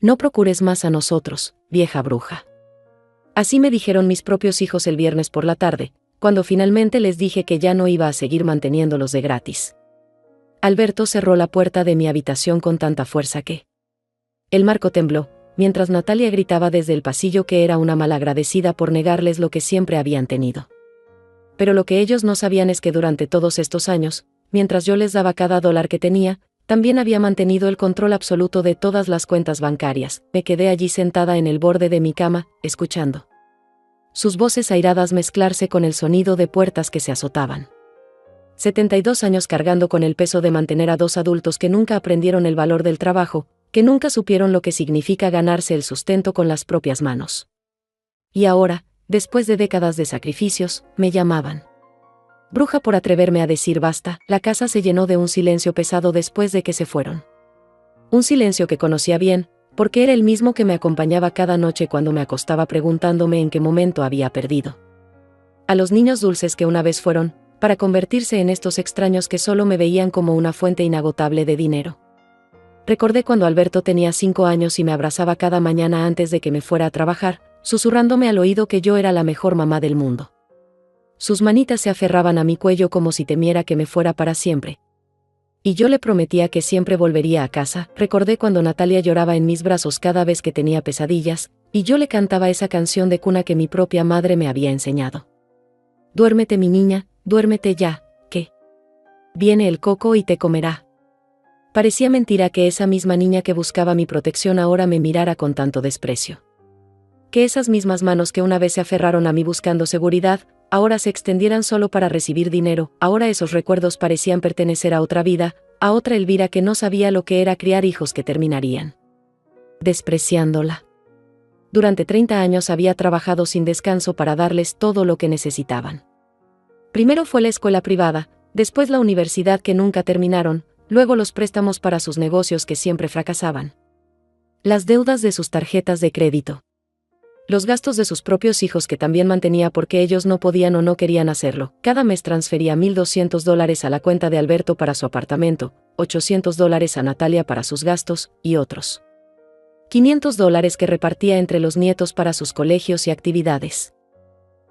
No procures más a nosotros, vieja bruja. Así me dijeron mis propios hijos el viernes por la tarde, cuando finalmente les dije que ya no iba a seguir manteniéndolos de gratis. Alberto cerró la puerta de mi habitación con tanta fuerza que el marco tembló, mientras Natalia gritaba desde el pasillo que era una malagradecida por negarles lo que siempre habían tenido. Pero lo que ellos no sabían es que durante todos estos años, mientras yo les daba cada dólar que tenía, también había mantenido el control absoluto de todas las cuentas bancarias. Me quedé allí sentada en el borde de mi cama, escuchando sus voces airadas mezclarse con el sonido de puertas que se azotaban. 72 años cargando con el peso de mantener a dos adultos que nunca aprendieron el valor del trabajo, que nunca supieron lo que significa ganarse el sustento con las propias manos. Y ahora, después de décadas de sacrificios, me llamaban bruja por atreverme a decir basta. La casa se llenó de un silencio pesado después de que se fueron. Un silencio que conocía bien, porque era el mismo que me acompañaba cada noche cuando me acostaba preguntándome en qué momento había perdido a los niños dulces que una vez fueron, para convertirse en estos extraños que solo me veían como una fuente inagotable de dinero. Recordé cuando Alberto tenía 5 años y me abrazaba cada mañana antes de que me fuera a trabajar, susurrándome al oído que yo era la mejor mamá del mundo. Sus manitas se aferraban a mi cuello como si temiera que me fuera para siempre. Y yo le prometía que siempre volvería a casa. Recordé cuando Natalia lloraba en mis brazos cada vez que tenía pesadillas, y yo le cantaba esa canción de cuna que mi propia madre me había enseñado. Duérmete mi niña, duérmete ya, que viene el coco y te comerá. Parecía mentira que esa misma niña que buscaba mi protección ahora me mirara con tanto desprecio. Que esas mismas manos que una vez se aferraron a mí buscando seguridad, ahora se extendieran solo para recibir dinero. Ahora esos recuerdos parecían pertenecer a otra vida, a otra Elvira que no sabía lo que era criar hijos que terminarían despreciándola. Durante 30 años había trabajado sin descanso para darles todo lo que necesitaban. Primero fue la escuela privada, después la universidad que nunca terminaron, luego los préstamos para sus negocios que siempre fracasaban. Las deudas de sus tarjetas de crédito. Los gastos de sus propios hijos que también mantenía porque ellos no podían o no querían hacerlo. Cada mes transfería $1,200 a la cuenta de Alberto para su apartamento, $800 a Natalia para sus gastos, y otros $500 que repartía entre los nietos para sus colegios y actividades.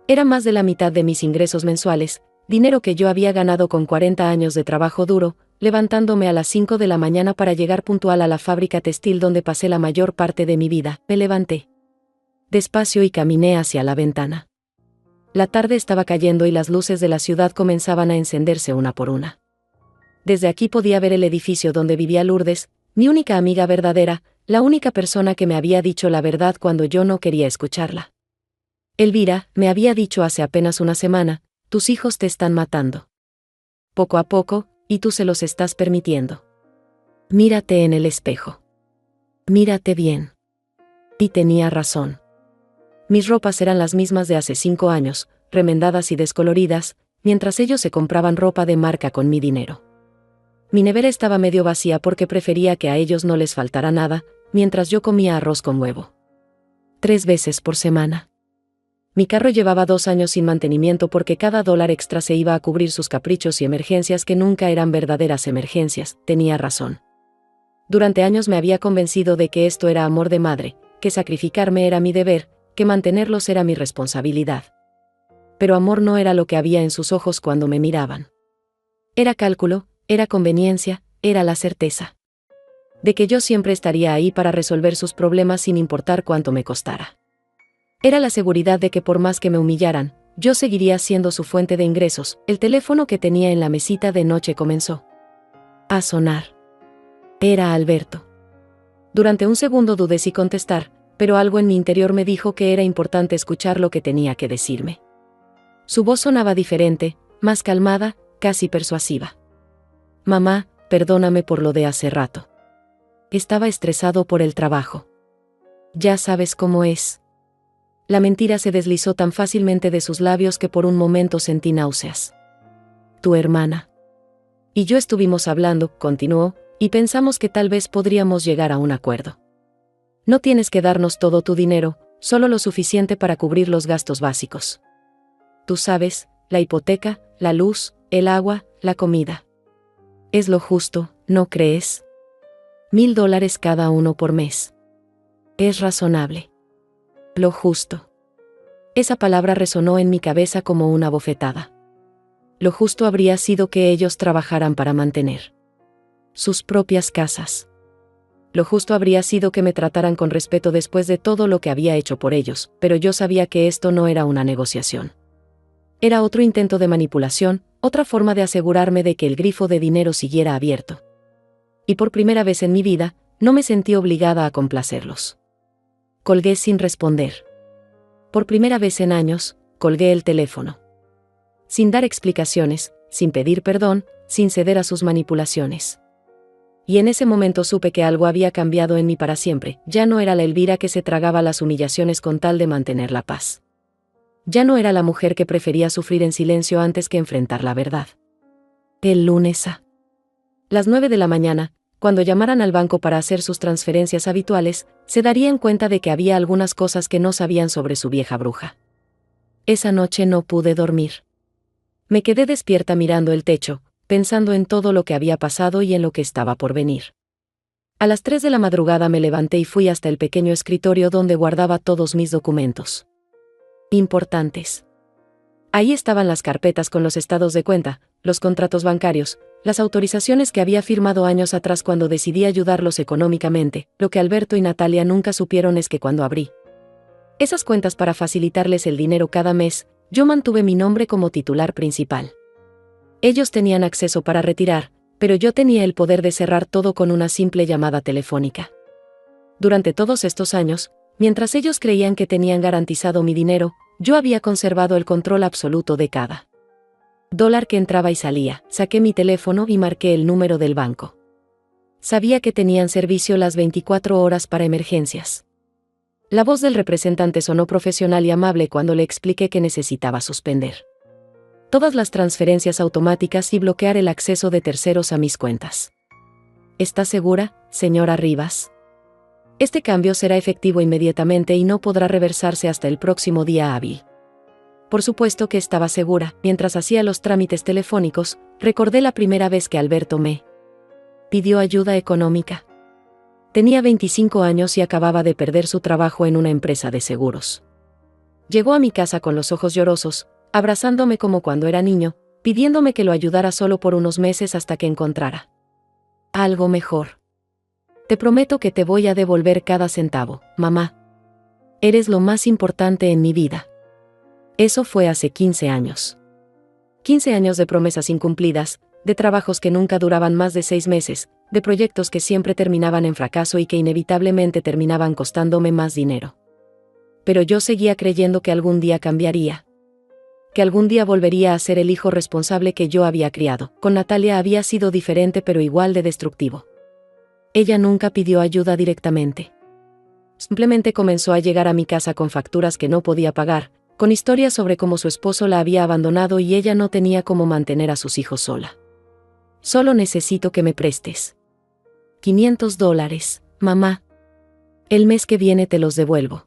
Era más de la mitad de mis ingresos mensuales, dinero que yo había ganado con 40 años de trabajo duro, levantándome a las 5 de la mañana para llegar puntual a la fábrica textil donde pasé la mayor parte de mi vida. Me levanté despacio y caminé hacia la ventana. La tarde estaba cayendo y las luces de la ciudad comenzaban a encenderse una por una. Desde aquí podía ver el edificio donde vivía Lourdes, mi única amiga verdadera, la única persona que me había dicho la verdad cuando yo no quería escucharla. Elvira, me había dicho hace apenas una semana, tus hijos te están matando. Poco a poco, y tú se los estás permitiendo. Mírate en el espejo. Mírate bien. Y tenía razón. Mis ropas eran las mismas de hace 5 años, remendadas y descoloridas, mientras ellos se compraban ropa de marca con mi dinero. Mi nevera estaba medio vacía porque prefería que a ellos no les faltara nada, mientras yo comía arroz con huevo 3 veces por semana. Mi carro llevaba 2 años sin mantenimiento porque cada dólar extra se iba a cubrir sus caprichos y emergencias que nunca eran verdaderas emergencias. Tenía razón. Durante años me había convencido de que esto era amor de madre, que sacrificarme era mi deber, que mantenerlos era mi responsabilidad. Pero amor no era lo que había en sus ojos cuando me miraban. Era cálculo, era conveniencia, era la certeza de que yo siempre estaría ahí para resolver sus problemas sin importar cuánto me costara. Era la seguridad de que por más que me humillaran, yo seguiría siendo su fuente de ingresos. El teléfono que tenía en la mesita de noche comenzó a sonar. Era Alberto. Durante un segundo dudé si contestar, pero algo en mi interior me dijo que era importante escuchar lo que tenía que decirme. Su voz sonaba diferente, más calmada, casi persuasiva. Mamá, perdóname por lo de hace rato. Estaba estresado por el trabajo. Ya sabes cómo es. La mentira se deslizó tan fácilmente de sus labios que por un momento sentí náuseas. Tu hermana y yo estuvimos hablando, continuó, y pensamos que tal vez podríamos llegar a un acuerdo. No tienes que darnos todo tu dinero, solo lo suficiente para cubrir los gastos básicos. Tú sabes, la hipoteca, la luz, el agua, la comida. Es lo justo, ¿no crees? $1,000 cada uno por mes. Es razonable. Lo justo. Esa palabra resonó en mi cabeza como una bofetada. Lo justo habría sido que ellos trabajaran para mantener sus propias casas. Lo justo habría sido que me trataran con respeto después de todo lo que había hecho por ellos, pero yo sabía que esto no era una negociación. Era otro intento de manipulación, otra forma de asegurarme de que el grifo de dinero siguiera abierto. Y por primera vez en mi vida, no me sentí obligada a complacerlos. Colgué sin responder. Por primera vez en años, colgué el teléfono. Sin dar explicaciones, sin pedir perdón, sin ceder a sus manipulaciones. Y en ese momento supe que algo había cambiado en mí para siempre. Ya no era la Elvira que se tragaba las humillaciones con tal de mantener la paz. Ya no era la mujer que prefería sufrir en silencio antes que enfrentar la verdad. El lunes a las 9 de la mañana, cuando llamaran al banco para hacer sus transferencias habituales, se darían cuenta de que había algunas cosas que no sabían sobre su vieja bruja. Esa noche no pude dormir. Me quedé despierta mirando el techo, pensando en todo lo que había pasado y en lo que estaba por venir. A las 3 de la madrugada me levanté y fui hasta el pequeño escritorio donde guardaba todos mis documentos importantes. Ahí estaban las carpetas con los estados de cuenta, los contratos bancarios, las autorizaciones que había firmado años atrás cuando decidí ayudarlos económicamente. Lo que Alberto y Natalia nunca supieron es que cuando abrí esas cuentas para facilitarles el dinero cada mes, yo mantuve mi nombre como titular principal. Ellos tenían acceso para retirar, pero yo tenía el poder de cerrar todo con una simple llamada telefónica. Durante todos estos años, mientras ellos creían que tenían garantizado mi dinero, yo había conservado el control absoluto de cada dólar que entraba y salía. Saqué mi teléfono y marqué el número del banco. Sabía que tenían servicio las 24 horas para emergencias. La voz del representante sonó profesional y amable cuando le expliqué que necesitaba suspender todas las transferencias automáticas y bloquear el acceso de terceros a mis cuentas. ¿Está segura, señora Rivas? Este cambio será efectivo inmediatamente y no podrá reversarse hasta el próximo día hábil. Por supuesto que estaba segura. Mientras hacía los trámites telefónicos, recordé la primera vez que Alberto me pidió ayuda económica. Tenía 25 años y acababa de perder su trabajo en una empresa de seguros. Llegó a mi casa con los ojos llorosos, abrazándome como cuando era niño, pidiéndome que lo ayudara solo por unos meses hasta que encontrara algo mejor. Te prometo que te voy a devolver cada centavo, mamá. Eres lo más importante en mi vida. Eso fue hace 15 años. 15 años de promesas incumplidas, de trabajos que nunca duraban más de 6 meses, de proyectos que siempre terminaban en fracaso y que inevitablemente terminaban costándome más dinero. Pero yo seguía creyendo que algún día cambiaría. Que algún día volvería a ser el hijo responsable que yo había criado. Con Natalia había sido diferente pero igual de destructivo. Ella nunca pidió ayuda directamente. Simplemente comenzó a llegar a mi casa con facturas que no podía pagar, con historias sobre cómo su esposo la había abandonado y ella no tenía cómo mantener a sus hijos sola. Solo necesito que me prestes $500, mamá. El mes que viene te los devuelvo.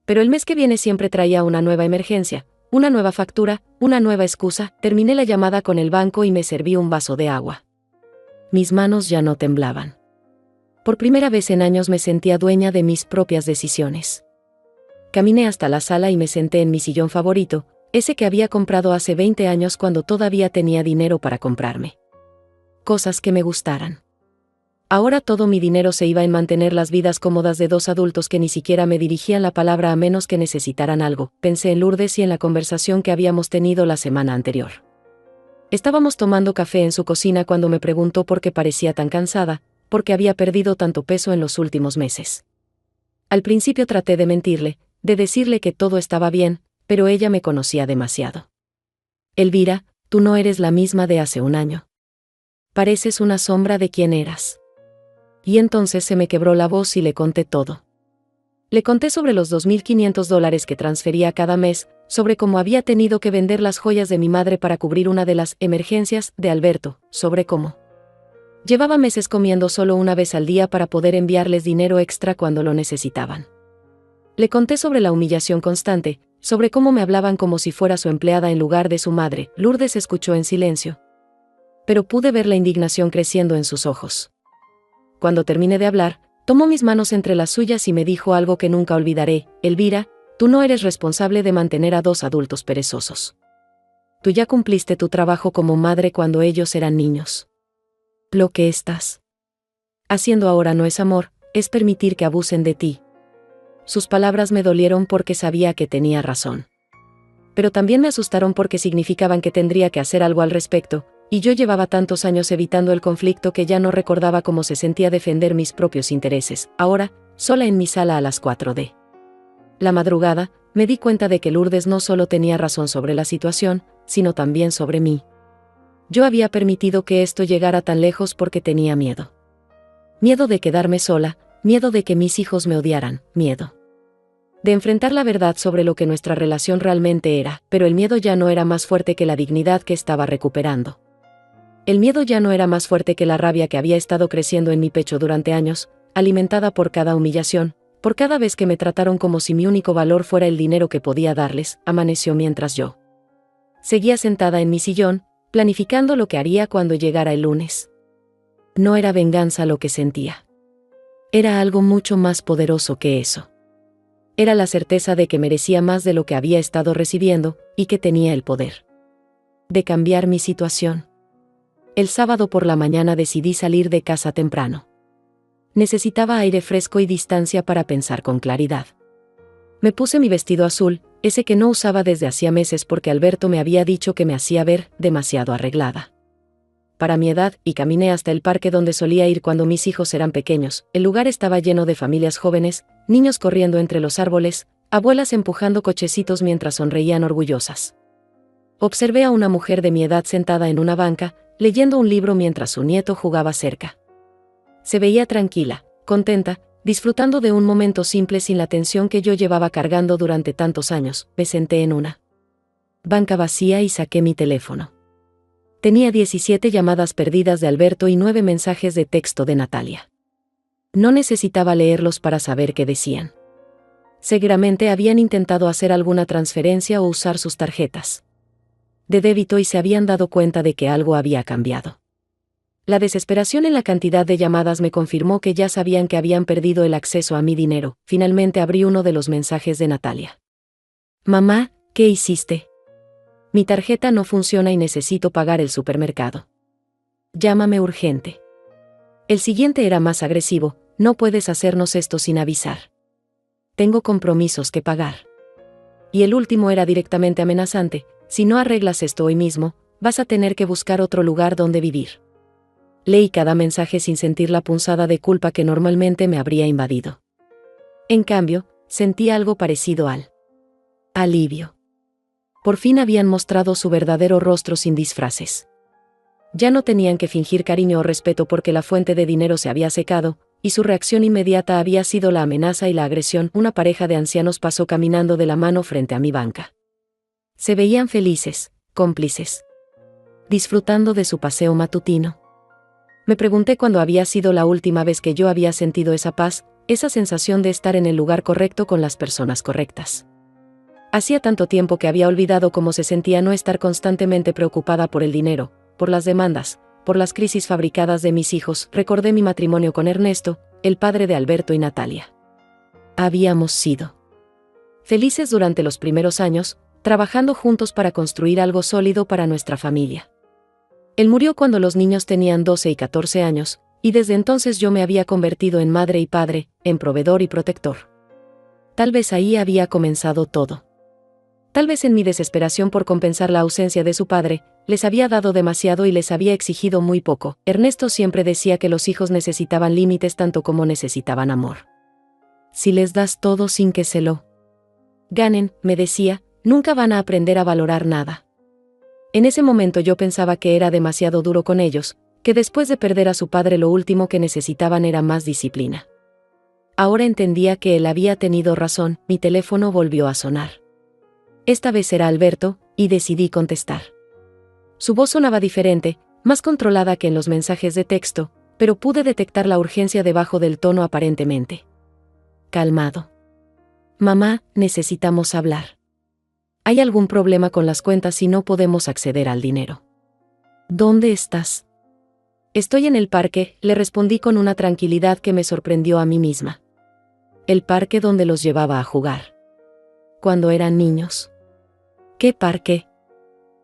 Pero el mes que viene siempre traía una nueva emergencia, una nueva factura, una nueva excusa. Terminé la llamada con el banco y me serví un vaso de agua. Mis manos ya no temblaban. Por primera vez en años me sentía dueña de mis propias decisiones. Caminé hasta la sala y me senté en mi sillón favorito, ese que había comprado hace 20 años cuando todavía tenía dinero para comprarme cosas que me gustaran. Ahora todo mi dinero se iba en mantener las vidas cómodas de dos adultos que ni siquiera me dirigían la palabra a menos que necesitaran algo. Pensé en Lourdes y en la conversación que habíamos tenido la semana anterior. Estábamos tomando café en su cocina cuando me preguntó por qué parecía tan cansada, porque había perdido tanto peso en los últimos meses. Al principio traté de mentirle, de decirle que todo estaba bien, pero ella me conocía demasiado. Elvira, tú no eres la misma de hace un año. Pareces una sombra de quien eras. Y entonces se me quebró la voz y le conté todo. Le conté sobre los $2.500 que transfería cada mes, sobre cómo había tenido que vender las joyas de mi madre para cubrir una de las emergencias de Alberto, sobre cómo llevaba meses comiendo solo una vez al día para poder enviarles dinero extra cuando lo necesitaban. Le conté sobre la humillación constante, sobre cómo me hablaban como si fuera su empleada en lugar de su madre. Lourdes escuchó en silencio. Pero pude ver la indignación creciendo en sus ojos. Cuando terminé de hablar, Tomó mis manos entre las suyas y me dijo algo que nunca olvidaré: Elvira, tú no eres responsable de mantener a 2 adultos perezosos. Tú ya cumpliste tu trabajo como madre cuando ellos eran niños. Lo que estás haciendo ahora no es amor, es permitir que abusen de ti. Sus palabras me dolieron porque sabía que tenía razón. Pero también me asustaron porque significaban que tendría que hacer algo al respecto, y yo llevaba tantos años evitando el conflicto que ya no recordaba cómo se sentía defender mis propios intereses. Ahora, sola en mi sala a las 4 de la madrugada, me di cuenta de que Lourdes no solo tenía razón sobre la situación, sino también sobre mí. Yo había permitido que esto llegara tan lejos porque tenía miedo. Miedo de quedarme sola, miedo de que mis hijos me odiaran, miedo de enfrentar la verdad sobre lo que nuestra relación realmente era, pero el miedo ya no era más fuerte que la dignidad que estaba recuperando. El miedo ya no era más fuerte que la rabia que había estado creciendo en mi pecho durante años, alimentada por cada humillación, por cada vez que me trataron como si mi único valor fuera el dinero que podía darles. Amaneció mientras yo seguía sentada en mi sillón, planificando lo que haría cuando llegara el lunes. No era venganza lo que sentía. Era algo mucho más poderoso que eso. Era la certeza de que merecía más de lo que había estado recibiendo, y que tenía el poder de cambiar mi situación. El sábado por la mañana decidí salir de casa temprano. Necesitaba aire fresco y distancia para pensar con claridad. Me puse mi vestido azul, ese que no usaba desde hacía meses porque Alberto me había dicho que me hacía ver demasiado arreglada para mi edad, y caminé hasta el parque donde solía ir cuando mis hijos eran pequeños. El lugar estaba lleno de familias jóvenes, niños corriendo entre los árboles, abuelas empujando cochecitos mientras sonreían orgullosas. Observé a una mujer de mi edad sentada en una banca, leyendo un libro mientras su nieto jugaba cerca. Se veía tranquila, contenta, disfrutando de un momento simple sin la tensión que yo llevaba cargando durante tantos años. Me senté en una banca vacía y saqué mi teléfono. Tenía 17 llamadas perdidas de Alberto y 9 mensajes de texto de Natalia. No necesitaba leerlos para saber qué decían. Seguramente habían intentado hacer alguna transferencia o usar sus tarjetas de débito y se habían dado cuenta de que algo había cambiado. La desesperación en la cantidad de llamadas me confirmó que ya sabían que habían perdido el acceso a mi dinero. Finalmente abrí uno de los mensajes de Natalia. Mamá, ¿qué hiciste? Mi tarjeta no funciona y necesito pagar el supermercado. Llámame urgente. El siguiente era más agresivo: no puedes hacernos esto sin avisar. Tengo compromisos que pagar. Y el último era directamente amenazante: si no arreglas esto hoy mismo, vas a tener que buscar otro lugar donde vivir. Leí cada mensaje sin sentir la punzada de culpa que normalmente me habría invadido. En cambio, sentí algo parecido al alivio. Por fin habían mostrado su verdadero rostro sin disfraces. Ya no tenían que fingir cariño o respeto porque la fuente de dinero se había secado, y su reacción inmediata había sido la amenaza y la agresión. Una pareja de ancianos pasó caminando de la mano frente a mi banca. Se veían felices, cómplices, disfrutando de su paseo matutino. Me pregunté cuándo había sido la última vez que yo había sentido esa paz, esa sensación de estar en el lugar correcto con las personas correctas. Hacía tanto tiempo que había olvidado cómo se sentía no estar constantemente preocupada por el dinero, por las demandas, por las crisis fabricadas de mis hijos. Recordé mi matrimonio con Ernesto, el padre de Alberto y Natalia. Habíamos sido felices durante los primeros años, trabajando juntos para construir algo sólido para nuestra familia. Él murió cuando los niños tenían 12 y 14 años, y desde entonces yo me había convertido en madre y padre, en proveedor y protector. Tal vez ahí había comenzado todo. Tal vez en mi desesperación por compensar la ausencia de su padre, les había dado demasiado y les había exigido muy poco. Ernesto siempre decía que los hijos necesitaban límites tanto como necesitaban amor. Si les das todo sin que se lo ganen, me decía, nunca van a aprender a valorar nada. En ese momento yo pensaba que era demasiado duro con ellos, que después de perder a su padre lo último que necesitaban era más disciplina. Ahora entendía que él había tenido razón. Mi teléfono volvió a sonar. Esta vez era Alberto, y decidí contestar. Su voz sonaba diferente, más controlada que en los mensajes de texto, pero pude detectar la urgencia debajo del tono aparentemente calmado. Mamá, necesitamos hablar. ¿Hay algún problema con las cuentas y no podemos acceder al dinero? ¿Dónde estás? Estoy en el parque, le respondí con una tranquilidad que me sorprendió a mí misma. El parque donde los llevaba a jugar. Cuando eran niños. ¿Qué parque?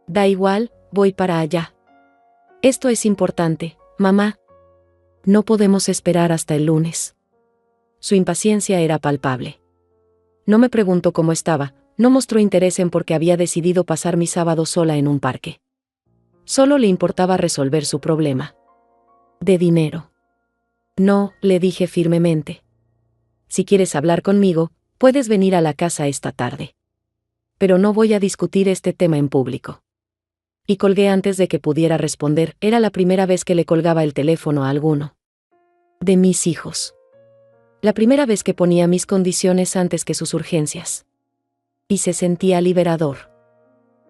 Da igual, voy para allá. Esto es importante, mamá. No podemos esperar hasta el lunes. Su impaciencia era palpable. No me preguntó cómo estaba, no mostró interés en por qué había decidido pasar mi sábado sola en un parque. Solo le importaba resolver su problema. De dinero. No, le dije firmemente. Si quieres hablar conmigo, puedes venir a la casa esta tarde. Pero no voy a discutir este tema en público. Y colgué antes de que pudiera responder. Era la primera vez que le colgaba el teléfono a alguno de mis hijos. La primera vez que ponía mis condiciones antes que sus urgencias. Y se sentía liberador.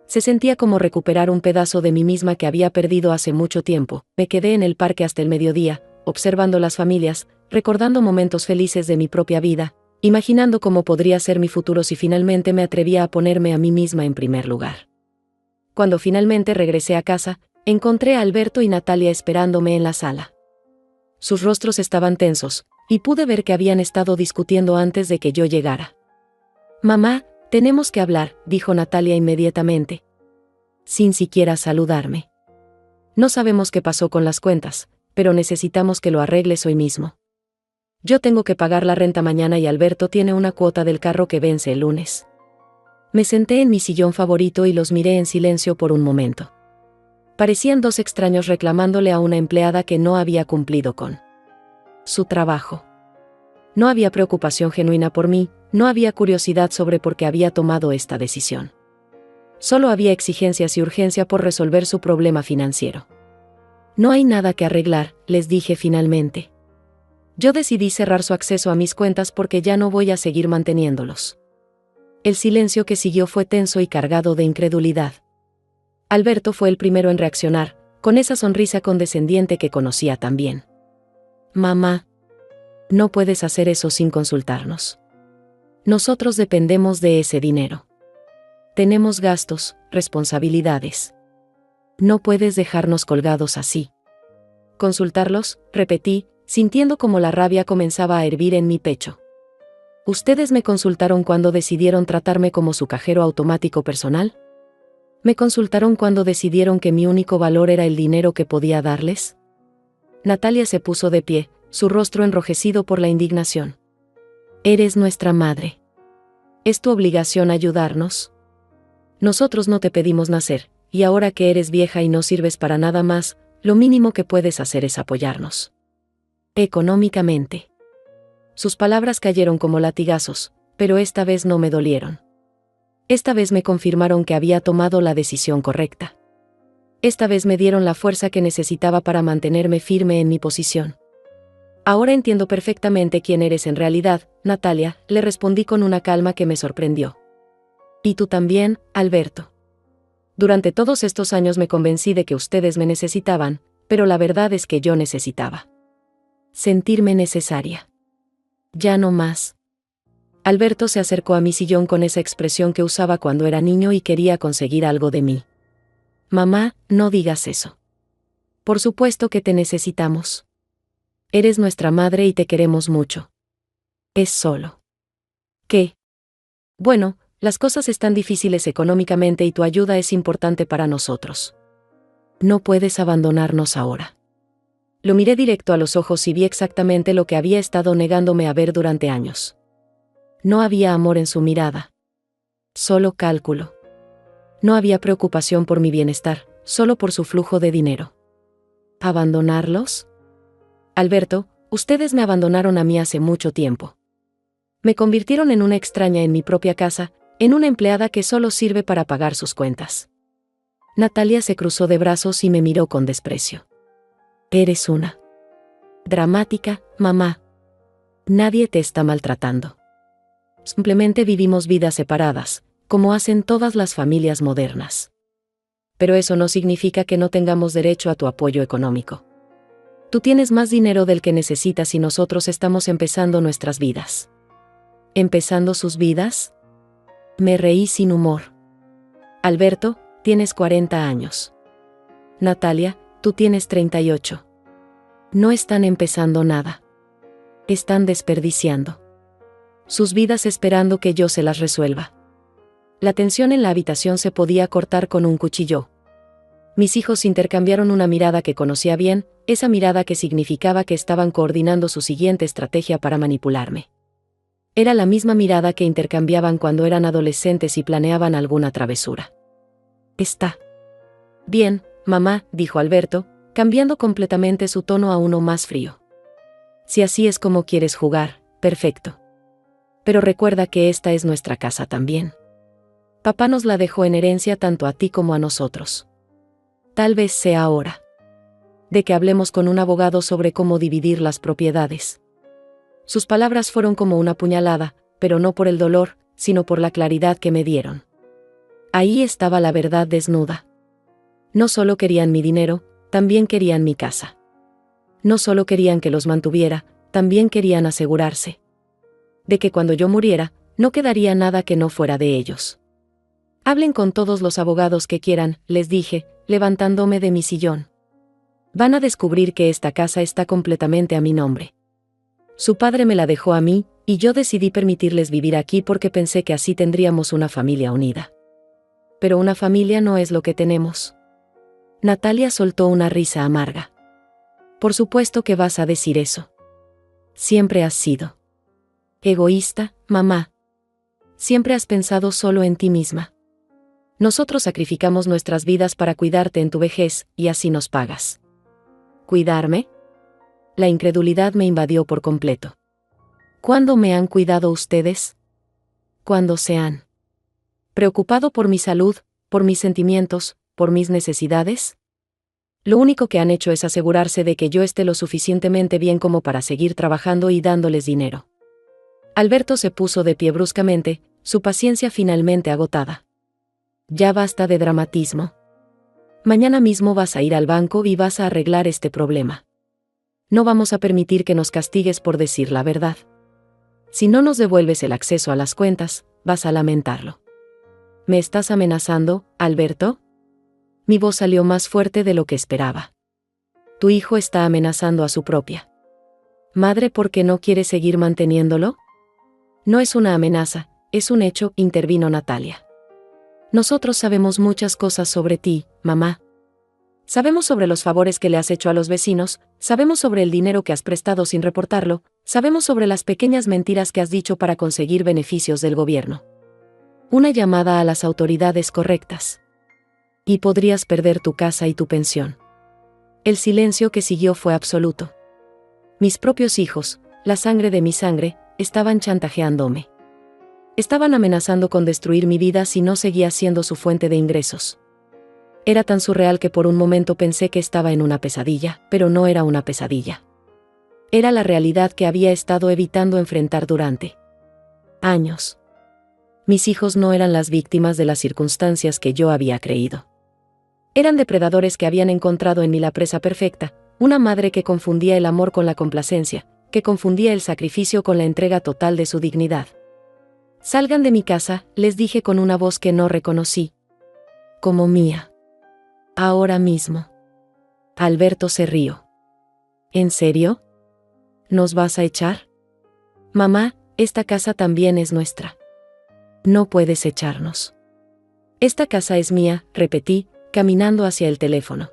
Se sentía como recuperar un pedazo de mí misma que había perdido hace mucho tiempo. Me quedé en el parque hasta el mediodía, observando las familias, recordando momentos felices de mi propia vida, imaginando cómo podría ser mi futuro si finalmente me atrevía a ponerme a mí misma en primer lugar. Cuando finalmente regresé a casa, encontré a Alberto y Natalia esperándome en la sala. Sus rostros estaban tensos, y pude ver que habían estado discutiendo antes de que yo llegara. Mamá, tenemos que hablar, dijo Natalia inmediatamente. Sin siquiera saludarme. No sabemos qué pasó con las cuentas, pero necesitamos que lo arregles hoy mismo. Yo tengo que pagar la renta mañana y Alberto tiene una cuota del carro que vence el lunes. Me senté en mi sillón favorito y los miré en silencio por un momento. Parecían dos extraños reclamándole a una empleada que no había cumplido con su trabajo. No había preocupación genuina por mí, no había curiosidad sobre por qué había tomado esta decisión. Solo había exigencias y urgencia por resolver su problema financiero. No hay nada que arreglar, les dije finalmente. Yo decidí cerrar su acceso a mis cuentas porque ya no voy a seguir manteniéndolos. El silencio que siguió fue tenso y cargado de incredulidad. Alberto fue el primero en reaccionar, con esa sonrisa condescendiente que conocía tan bien. Mamá, no puedes hacer eso sin consultarnos. Nosotros dependemos de ese dinero. Tenemos gastos, responsabilidades. No puedes dejarnos colgados así. ¿Consultarlos?, repetí, sintiendo como la rabia comenzaba a hervir en mi pecho. ¿Ustedes me consultaron cuando decidieron tratarme como su cajero automático personal? ¿Me consultaron cuando decidieron que mi único valor era el dinero que podía darles? Natalia se puso de pie, su rostro enrojecido por la indignación. Eres nuestra madre. ¿Es tu obligación ayudarnos? Nosotros no te pedimos nacer, y ahora que eres vieja y no sirves para nada más, lo mínimo que puedes hacer es apoyarnos. Económicamente. Sus palabras cayeron como latigazos, pero esta vez no me dolieron. Esta vez me confirmaron que había tomado la decisión correcta. Esta vez me dieron la fuerza que necesitaba para mantenerme firme en mi posición. Ahora entiendo perfectamente quién eres en realidad, Natalia, le respondí con una calma que me sorprendió. Y tú también, Alberto. Durante todos estos años me convencí de que ustedes me necesitaban, pero la verdad es que yo necesitaba sentirme necesaria. Ya no más. Alberto se acercó a mi sillón con esa expresión que usaba cuando era niño y quería conseguir algo de mí. Mamá, no digas eso. Por supuesto que te necesitamos. Eres nuestra madre y te queremos mucho. Es solo ¿qué? Bueno, las cosas están difíciles económicamente y tu ayuda es importante para nosotros. No puedes abandonarnos ahora. Lo miré directo a los ojos y vi exactamente lo que había estado negándome a ver durante años. No había amor en su mirada. Solo cálculo. No había preocupación por mi bienestar, solo por su flujo de dinero. ¿Abandonarlos? Alberto, ustedes me abandonaron a mí hace mucho tiempo. Me convirtieron en una extraña en mi propia casa, en una empleada que solo sirve para pagar sus cuentas. Natalia se cruzó de brazos y me miró con desprecio. Eres una dramática, mamá. Nadie te está maltratando. Simplemente vivimos vidas separadas, como hacen todas las familias modernas. Pero eso no significa que no tengamos derecho a tu apoyo económico. Tú tienes más dinero del que necesitas y nosotros estamos empezando nuestras vidas. ¿Empezando sus vidas? Me reí sin humor. Alberto, tienes 40 años. Natalia, tú tienes 38. No están empezando nada. Están desperdiciando sus vidas esperando que yo se las resuelva. La tensión en la habitación se podía cortar con un cuchillo. Mis hijos intercambiaron una mirada que conocía bien, esa mirada que significaba que estaban coordinando su siguiente estrategia para manipularme. Era la misma mirada que intercambiaban cuando eran adolescentes y planeaban alguna travesura. Está bien, mamá, dijo Alberto, cambiando completamente su tono a uno más frío. Si así es como quieres jugar, perfecto. Pero recuerda que esta es nuestra casa también. Papá nos la dejó en herencia tanto a ti como a nosotros. Tal vez sea hora de que hablemos con un abogado sobre cómo dividir las propiedades. Sus palabras fueron como una puñalada, pero no por el dolor, sino por la claridad que me dieron. Ahí estaba la verdad desnuda. No solo querían mi dinero, también querían mi casa. No solo querían que los mantuviera, también querían asegurarse de que cuando yo muriera, no quedaría nada que no fuera de ellos. Hablen con todos los abogados que quieran, les dije, levantándome de mi sillón. Van a descubrir que esta casa está completamente a mi nombre. Su padre me la dejó a mí, y yo decidí permitirles vivir aquí porque pensé que así tendríamos una familia unida. Pero una familia no es lo que tenemos. Natalia soltó una risa amarga. Por supuesto que vas a decir eso. Siempre has sido egoísta, mamá. Siempre has pensado solo en ti misma. Nosotros sacrificamos nuestras vidas para cuidarte en tu vejez, y así nos pagas. ¿Cuidarme? La incredulidad me invadió por completo. ¿Cuándo me han cuidado ustedes? ¿Cuándo se han preocupado por mi salud, por mis sentimientos, por mis necesidades? Lo único que han hecho es asegurarse de que yo esté lo suficientemente bien como para seguir trabajando y dándoles dinero. Alberto se puso de pie bruscamente, su paciencia finalmente agotada. Ya basta de dramatismo. Mañana mismo vas a ir al banco y vas a arreglar este problema. No vamos a permitir que nos castigues por decir la verdad. Si no nos devuelves el acceso a las cuentas, vas a lamentarlo. ¿Me estás amenazando, Alberto? Mi voz salió más fuerte de lo que esperaba. Tu hijo está amenazando a su propia madre porque no quiere seguir manteniéndolo. No es una amenaza, es un hecho, intervino Natalia. Nosotros sabemos muchas cosas sobre ti, mamá. Sabemos sobre los favores que le has hecho a los vecinos, sabemos sobre el dinero que has prestado sin reportarlo, sabemos sobre las pequeñas mentiras que has dicho para conseguir beneficios del gobierno. Una llamada a las autoridades correctas. Y podrías perder tu casa y tu pensión. El silencio que siguió fue absoluto. Mis propios hijos, la sangre de mi sangre, estaban chantajeándome. Estaban amenazando con destruir mi vida si no seguía siendo su fuente de ingresos. Era tan surreal que por un momento pensé que estaba en una pesadilla, pero no era una pesadilla. Era la realidad que había estado evitando enfrentar durante años. Mis hijos no eran las víctimas de las circunstancias que yo había creído. Eran depredadores que habían encontrado en mí la presa perfecta, una madre que confundía el amor con la complacencia, que confundía el sacrificio con la entrega total de su dignidad. Salgan de mi casa, les dije con una voz que no reconocí como mía. Ahora mismo. Alberto se rió. ¿En serio? ¿Nos vas a echar? Mamá, esta casa también es nuestra. No puedes echarnos. Esta casa es mía, repetí, caminando hacia el teléfono.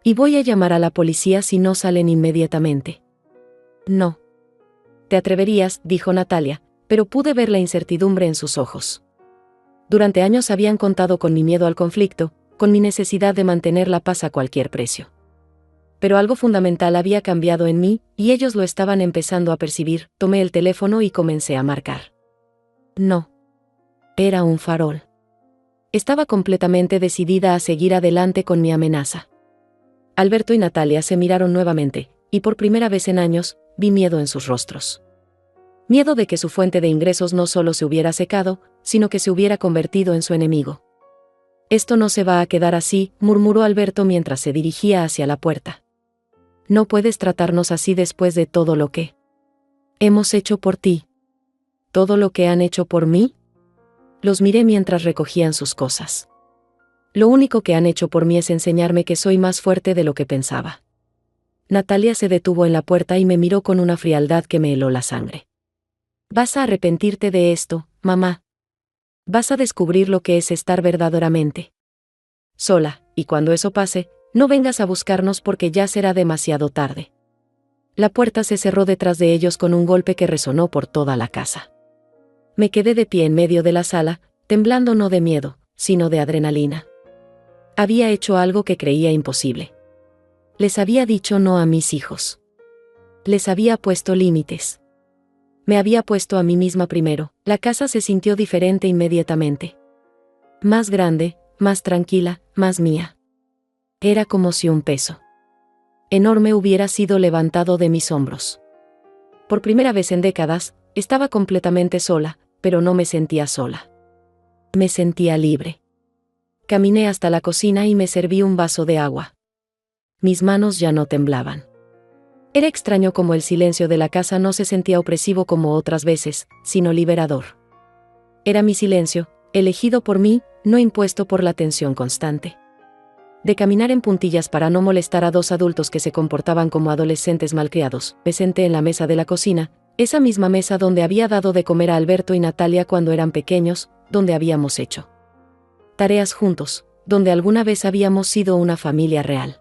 Y voy a llamar a la policía si no salen inmediatamente. No. Te atreverías, dijo Natalia, pero pude ver la incertidumbre en sus ojos. Durante años habían contado con mi miedo al conflicto, con mi necesidad de mantener la paz a cualquier precio. Pero algo fundamental había cambiado en mí, y ellos lo estaban empezando a percibir. Tomé el teléfono y comencé a marcar. No. Era un farol. Estaba completamente decidida a seguir adelante con mi amenaza. Alberto y Natalia se miraron nuevamente, y por primera vez en años, vi miedo en sus rostros. Miedo de que su fuente de ingresos no solo se hubiera secado, sino que se hubiera convertido en su enemigo. Esto no se va a quedar así, murmuró Alberto mientras se dirigía hacia la puerta. No puedes tratarnos así después de todo lo que hemos hecho por ti. ¿Todo lo que han hecho por mí? Los miré mientras recogían sus cosas. Lo único que han hecho por mí es enseñarme que soy más fuerte de lo que pensaba. Natalia se detuvo en la puerta y me miró con una frialdad que me heló la sangre. Vas a arrepentirte de esto, mamá. Vas a descubrir lo que es estar verdaderamente sola, y cuando eso pase, no vengas a buscarnos porque ya será demasiado tarde. La puerta se cerró detrás de ellos con un golpe que resonó por toda la casa. Me quedé de pie en medio de la sala, temblando no de miedo, sino de adrenalina. Había hecho algo que creía imposible. Les había dicho no a mis hijos. Les había puesto límites. Me había puesto a mí misma primero. La casa se sintió diferente inmediatamente. Más grande, más tranquila, más mía. Era como si un peso enorme hubiera sido levantado de mis hombros. Por primera vez en décadas, estaba completamente sola, pero no me sentía sola. Me sentía libre. Caminé hasta la cocina y me serví un vaso de agua. Mis manos ya no temblaban. Era extraño como el silencio de la casa no se sentía opresivo como otras veces, sino liberador. Era mi silencio, elegido por mí, no impuesto por la tensión constante de caminar en puntillas para no molestar a dos adultos que se comportaban como adolescentes malcriados. Me senté en la mesa de la cocina, esa misma mesa donde había dado de comer a Alberto y Natalia cuando eran pequeños, donde habíamos hecho tareas juntos, donde alguna vez habíamos sido una familia real.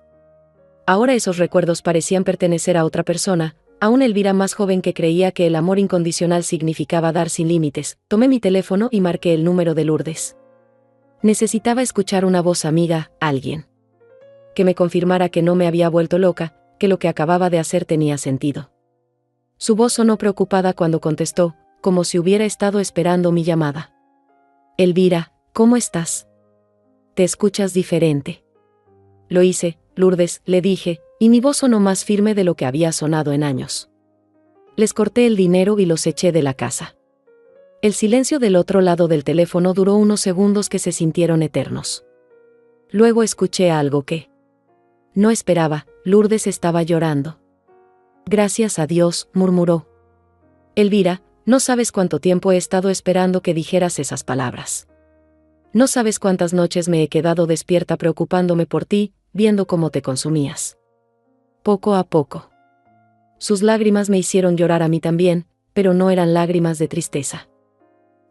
Ahora esos recuerdos parecían pertenecer a otra persona, a una Elvira más joven que creía que el amor incondicional significaba dar sin límites. Tomé mi teléfono y marqué el número de Lourdes. Necesitaba escuchar una voz amiga, alguien que me confirmara que no me había vuelto loca, que lo que acababa de hacer tenía sentido. Su voz sonó preocupada cuando contestó, como si hubiera estado esperando mi llamada. Elvira, ¿cómo estás? Te escuchas diferente. Lo hice, Lourdes, le dije, y mi voz sonó más firme de lo que había sonado en años. Les corté el dinero y los eché de la casa. El silencio del otro lado del teléfono duró unos segundos que se sintieron eternos. Luego escuché algo que no esperaba. Lourdes estaba llorando. Gracias a Dios, murmuró. Elvira, no sabes cuánto tiempo he estado esperando que dijeras esas palabras. No sabes cuántas noches me he quedado despierta preocupándome por ti, viendo cómo te consumías. Poco a poco. Sus lágrimas me hicieron llorar a mí también, pero no eran lágrimas de tristeza.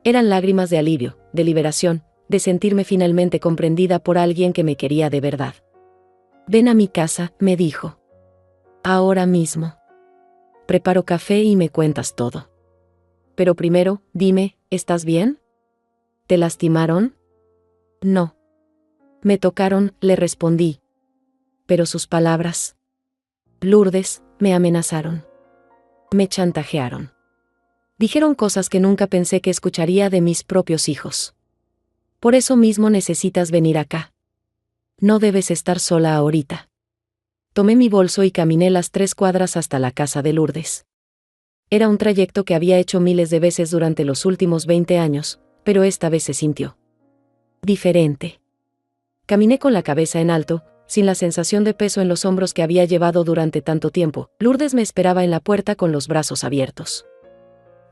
Eran lágrimas de alivio, de liberación, de sentirme finalmente comprendida por alguien que me quería de verdad. Ven a mi casa, me dijo. Ahora mismo. Preparo café y me cuentas todo. Pero primero, dime, ¿estás bien? ¿Te lastimaron? No. Me tocaron, le respondí. Pero sus palabras, Lourdes, me amenazaron. Me chantajearon. Dijeron cosas que nunca pensé que escucharía de mis propios hijos. Por eso mismo necesitas venir acá. No debes estar sola ahorita. Tomé mi bolso y caminé las 3 cuadras hasta la casa de Lourdes. Era un trayecto que había hecho miles de veces durante los últimos 20 años, pero esta vez se sintió diferente. Caminé con la cabeza en alto, sin la sensación de peso en los hombros que había llevado durante tanto tiempo. Lourdes me esperaba en la puerta con los brazos abiertos.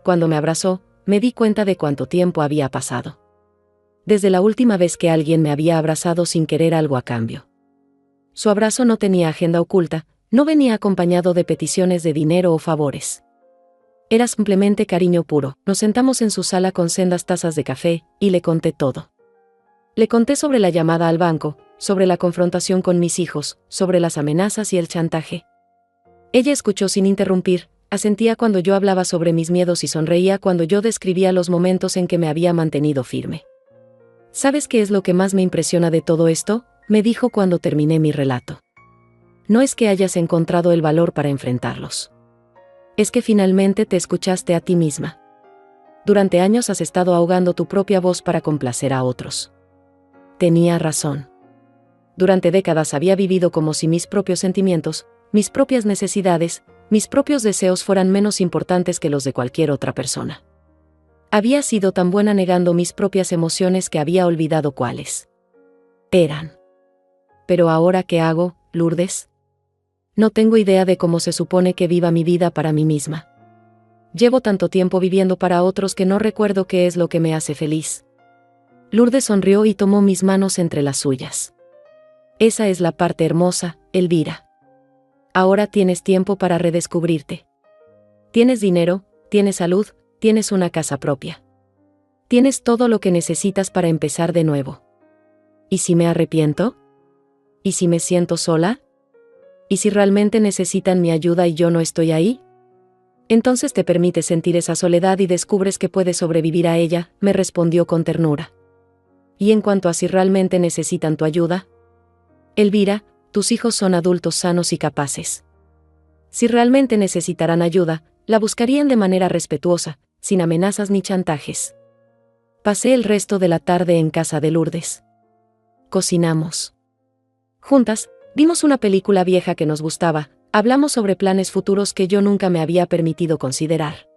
Cuando me abrazó, me di cuenta de cuánto tiempo había pasado. Desde la última vez que alguien me había abrazado sin querer algo a cambio. Su abrazo no tenía agenda oculta, no venía acompañado de peticiones de dinero o favores. Era simplemente cariño puro. Nos sentamos en su sala con sendas tazas de café, y le conté todo. Le conté sobre la llamada al banco, sobre la confrontación con mis hijos, sobre las amenazas y el chantaje. Ella escuchó sin interrumpir, asentía cuando yo hablaba sobre mis miedos y sonreía cuando yo describía los momentos en que me había mantenido firme. ¿Sabes qué es lo que más me impresiona de todo esto?, me dijo cuando terminé mi relato. No es que hayas encontrado el valor para enfrentarlos. Es que finalmente te escuchaste a ti misma. Durante años has estado ahogando tu propia voz para complacer a otros. Tenía razón. Durante décadas había vivido como si mis propios sentimientos, mis propias necesidades, mis propios deseos fueran menos importantes que los de cualquier otra persona. Había sido tan buena negando mis propias emociones que había olvidado cuáles eran. Pero ahora, ¿qué hago, Lourdes? No tengo idea de cómo se supone que viva mi vida para mí misma. Llevo tanto tiempo viviendo para otros que no recuerdo qué es lo que me hace feliz. Lourdes sonrió y tomó mis manos entre las suyas. Esa es la parte hermosa, Elvira. Ahora tienes tiempo para redescubrirte. Tienes dinero, tienes salud, tienes una casa propia. Tienes todo lo que necesitas para empezar de nuevo. ¿Y si me arrepiento? ¿Y si me siento sola? ¿Y si realmente necesitan mi ayuda y yo no estoy ahí? Entonces te permites sentir esa soledad y descubres que puedes sobrevivir a ella, me respondió con ternura. Y en cuanto a si realmente necesitan tu ayuda, Elvira, tus hijos son adultos sanos y capaces. Si realmente necesitarán ayuda, la buscarían de manera respetuosa, sin amenazas ni chantajes. Pasé el resto de la tarde en casa de Lourdes. Cocinamos. Juntas, vimos una película vieja que nos gustaba, hablamos sobre planes futuros que yo nunca me había permitido considerar.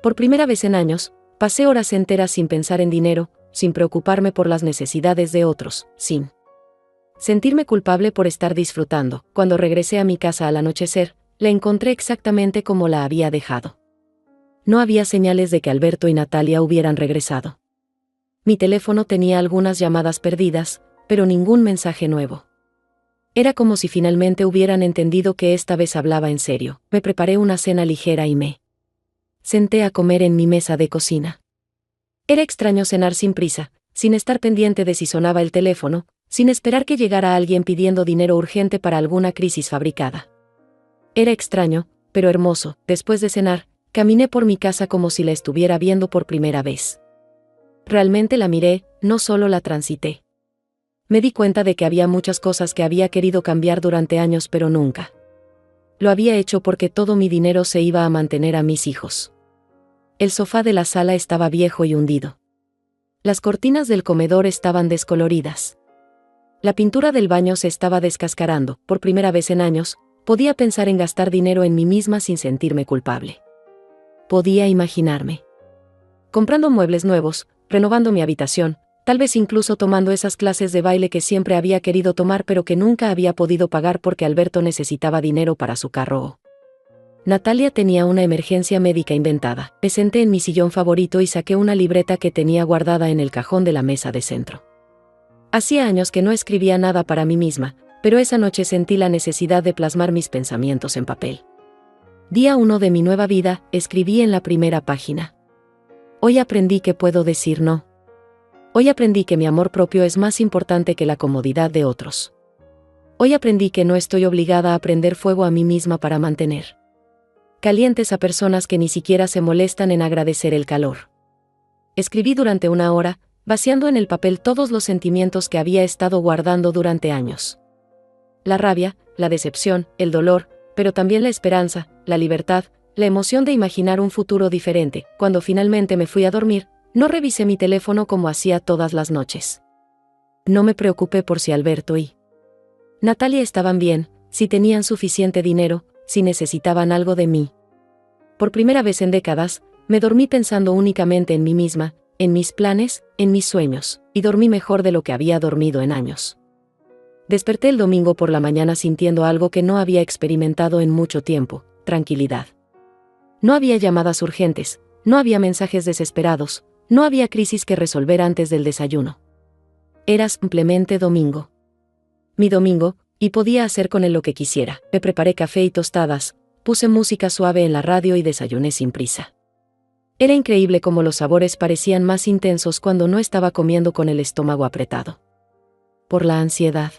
Por primera vez en años, pasé horas enteras sin pensar en dinero, sin preocuparme por las necesidades de otros, sin sentirme culpable por estar disfrutando. Cuando regresé a mi casa al anochecer, la encontré exactamente como la había dejado. No había señales de que Alberto y Natalia hubieran regresado. Mi teléfono tenía algunas llamadas perdidas, pero ningún mensaje nuevo. Era como si finalmente hubieran entendido que esta vez hablaba en serio. Me preparé una cena ligera y me senté a comer en mi mesa de cocina. Era extraño cenar sin prisa, sin estar pendiente de si sonaba el teléfono, sin esperar que llegara alguien pidiendo dinero urgente para alguna crisis fabricada. Era extraño, pero hermoso. Después de cenar, caminé por mi casa como si la estuviera viendo por primera vez. Realmente la miré, no solo la transité. Me di cuenta de que había muchas cosas que había querido cambiar durante años pero nunca. Lo había hecho porque todo mi dinero se iba a mantener a mis hijos. El sofá de la sala estaba viejo y hundido. Las cortinas del comedor estaban descoloridas. La pintura del baño se estaba descascarando. Por primera vez en años, podía pensar en gastar dinero en mí misma sin sentirme culpable. Podía imaginarme comprando muebles nuevos, renovando mi habitación, tal vez incluso tomando esas clases de baile que siempre había querido tomar pero que nunca había podido pagar porque Alberto necesitaba dinero para su carro. Natalia tenía una emergencia médica inventada. Me senté en mi sillón favorito y saqué una libreta que tenía guardada en el cajón de la mesa de centro. Hacía años que no escribía nada para mí misma, pero esa noche sentí la necesidad de plasmar mis pensamientos en papel. Día 1 de mi nueva vida, escribí en la primera página. Hoy aprendí que puedo decir no. Hoy aprendí que mi amor propio es más importante que la comodidad de otros. Hoy aprendí que no estoy obligada a prender fuego a mí misma para mantener calientes a personas que ni siquiera se molestan en agradecer el calor. Escribí durante una hora, vaciando en el papel todos los sentimientos que había estado guardando durante años. La rabia, la decepción, el dolor, pero también la esperanza, la libertad, la emoción de imaginar un futuro diferente. Cuando finalmente me fui a dormir, no revisé mi teléfono como hacía todas las noches. No me preocupé por si Alberto y Natalia estaban bien, si tenían suficiente dinero, si necesitaban algo de mí. Por primera vez en décadas, me dormí pensando únicamente en mí misma, en mis planes, en mis sueños, y dormí mejor de lo que había dormido en años. Desperté el domingo por la mañana sintiendo algo que no había experimentado en mucho tiempo: tranquilidad. No había llamadas urgentes, no había mensajes desesperados, no había crisis que resolver antes del desayuno. Era simplemente domingo. Mi domingo, y podía hacer con él lo que quisiera. Me preparé café y tostadas, puse música suave en la radio y desayuné sin prisa. Era increíble cómo los sabores parecían más intensos cuando no estaba comiendo con el estómago apretado por la ansiedad.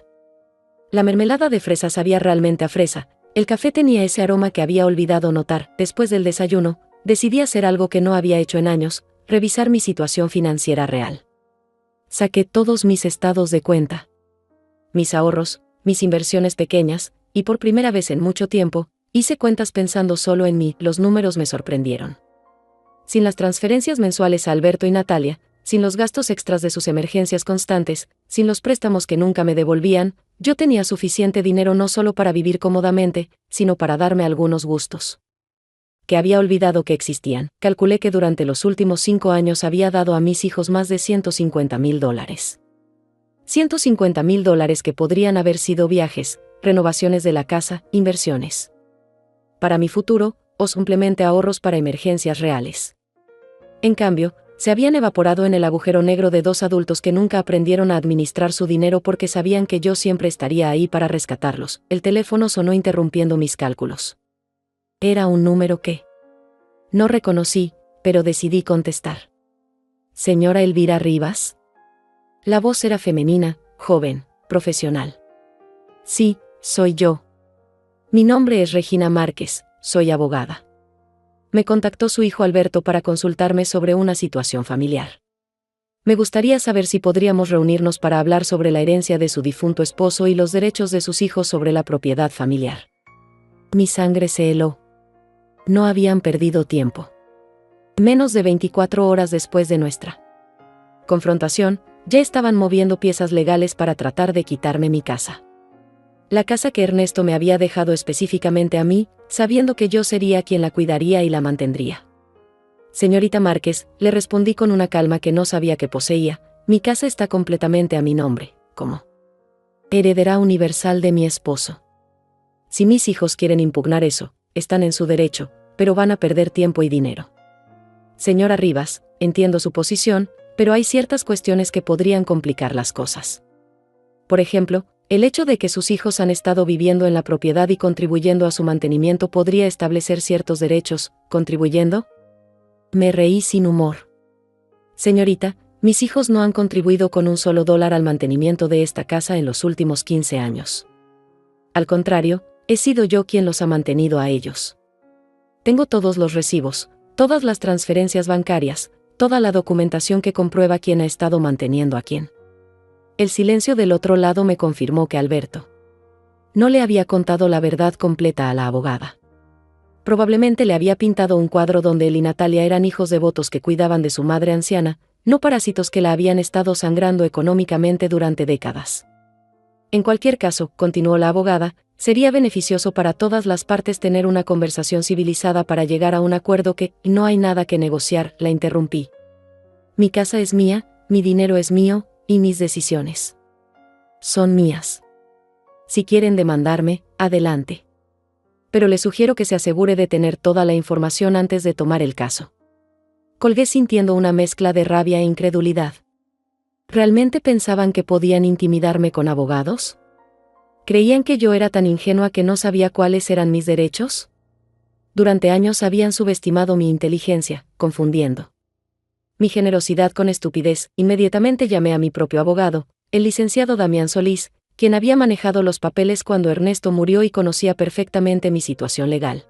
La mermelada de fresa sabía realmente a fresa. El café tenía ese aroma que había olvidado notar. Después del desayuno, decidí hacer algo que no había hecho en años: revisar mi situación financiera real. Saqué todos mis estados de cuenta, mis ahorros, mis inversiones pequeñas, y por primera vez en mucho tiempo, hice cuentas pensando solo en mí. Los números me sorprendieron. Sin las transferencias mensuales a Alberto y Natalia, sin los gastos extras de sus emergencias constantes, sin los préstamos que nunca me devolvían, yo tenía suficiente dinero no solo para vivir cómodamente, sino para darme algunos gustos que había olvidado que existían. Calculé que durante los últimos 5 años había dado a mis hijos más de $150,000. $150,000 que podrían haber sido viajes, renovaciones de la casa, inversiones para mi futuro, o simplemente ahorros para emergencias reales. En cambio, se habían evaporado en el agujero negro de dos adultos que nunca aprendieron a administrar su dinero porque sabían que yo siempre estaría ahí para rescatarlos. El teléfono sonó interrumpiendo mis cálculos. Era un número que no reconocí, pero decidí contestar. ¿Señora Elvira Rivas? La voz era femenina, joven, profesional. Sí, soy yo. Mi nombre es Regina Márquez, soy abogada. Me contactó su hijo Alberto para consultarme sobre una situación familiar. Me gustaría saber si podríamos reunirnos para hablar sobre la herencia de su difunto esposo y los derechos de sus hijos sobre la propiedad familiar. Mi sangre se heló. No habían perdido tiempo. Menos de 24 horas después de nuestra confrontación, ya estaban moviendo piezas legales para tratar de quitarme mi casa. La casa que Ernesto me había dejado específicamente a mí, sabiendo que yo sería quien la cuidaría y la mantendría. Señorita Márquez, le respondí con una calma que no sabía que poseía, mi casa está completamente a mi nombre, como heredera universal de mi esposo. Si mis hijos quieren impugnar eso, están en su derecho, pero van a perder tiempo y dinero. Señora Rivas, entiendo su posición, pero hay ciertas cuestiones que podrían complicar las cosas. Por ejemplo, el hecho de que sus hijos han estado viviendo en la propiedad y contribuyendo a su mantenimiento podría establecer ciertos derechos. ¿Contribuyendo? Me reí sin humor. Señorita, mis hijos no han contribuido con un solo dólar al mantenimiento de esta casa en los últimos 15 años. Al contrario, he sido yo quien los ha mantenido a ellos. Tengo todos los recibos, todas las transferencias bancarias, toda la documentación que comprueba quién ha estado manteniendo a quién. El silencio del otro lado me confirmó que Alberto no le había contado la verdad completa a la abogada. Probablemente le había pintado un cuadro donde él y Natalia eran hijos devotos que cuidaban de su madre anciana, no parásitos que la habían estado sangrando económicamente durante décadas. En cualquier caso, continuó la abogada, sería beneficioso para todas las partes tener una conversación civilizada para llegar a un acuerdo que, no hay nada que negociar, la interrumpí. Mi casa es mía, mi dinero es mío, y mis decisiones son mías. Si quieren demandarme, adelante. Pero le sugiero que se asegure de tener toda la información antes de tomar el caso. Colgué sintiendo una mezcla de rabia e incredulidad. ¿Realmente pensaban que podían intimidarme con abogados? ¿Creían que yo era tan ingenua que no sabía cuáles eran mis derechos? Durante años habían subestimado mi inteligencia, confundiendo mi generosidad con estupidez. Inmediatamente llamé a mi propio abogado, el licenciado Damián Solís, quien había manejado los papeles cuando Ernesto murió y conocía perfectamente mi situación legal.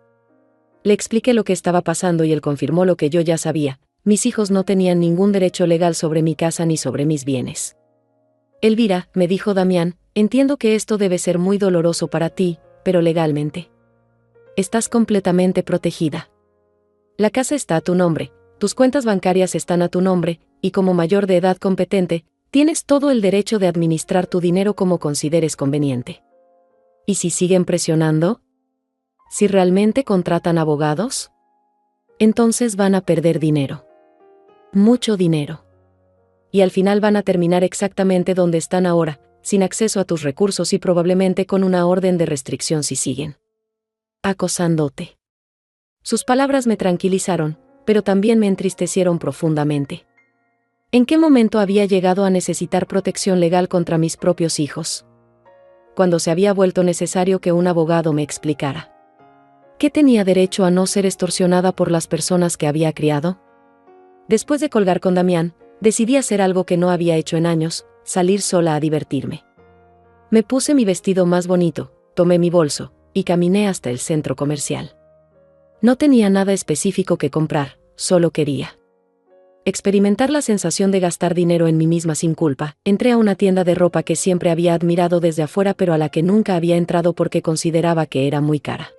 Le expliqué lo que estaba pasando y él confirmó lo que yo ya sabía: mis hijos no tenían ningún derecho legal sobre mi casa ni sobre mis bienes. Elvira, me dijo Damián, entiendo que esto debe ser muy doloroso para ti, pero legalmente estás completamente protegida. La casa está a tu nombre, tus cuentas bancarias están a tu nombre, y como mayor de edad competente, tienes todo el derecho de administrar tu dinero como consideres conveniente. ¿Y si siguen presionando? ¿Si realmente contratan abogados? Entonces van a perder dinero. Mucho dinero. Y al final van a terminar exactamente donde están ahora, sin acceso a tus recursos y probablemente con una orden de restricción si siguen acosándote. Sus palabras me tranquilizaron, pero también me entristecieron profundamente. ¿En qué momento había llegado a necesitar protección legal contra mis propios hijos? Cuando se había vuelto necesario que un abogado me explicara ¿qué tenía derecho a no ser extorsionada por las personas que había criado? Después de colgar con Damián, decidí hacer algo que no había hecho en años: salir sola a divertirme. Me puse mi vestido más bonito, tomé mi bolso, y caminé hasta el centro comercial. No tenía nada específico que comprar, solo quería experimentar la sensación de gastar dinero en mí misma sin culpa. Entré a una tienda de ropa que siempre había admirado desde afuera pero a la que nunca había entrado porque consideraba que era muy cara.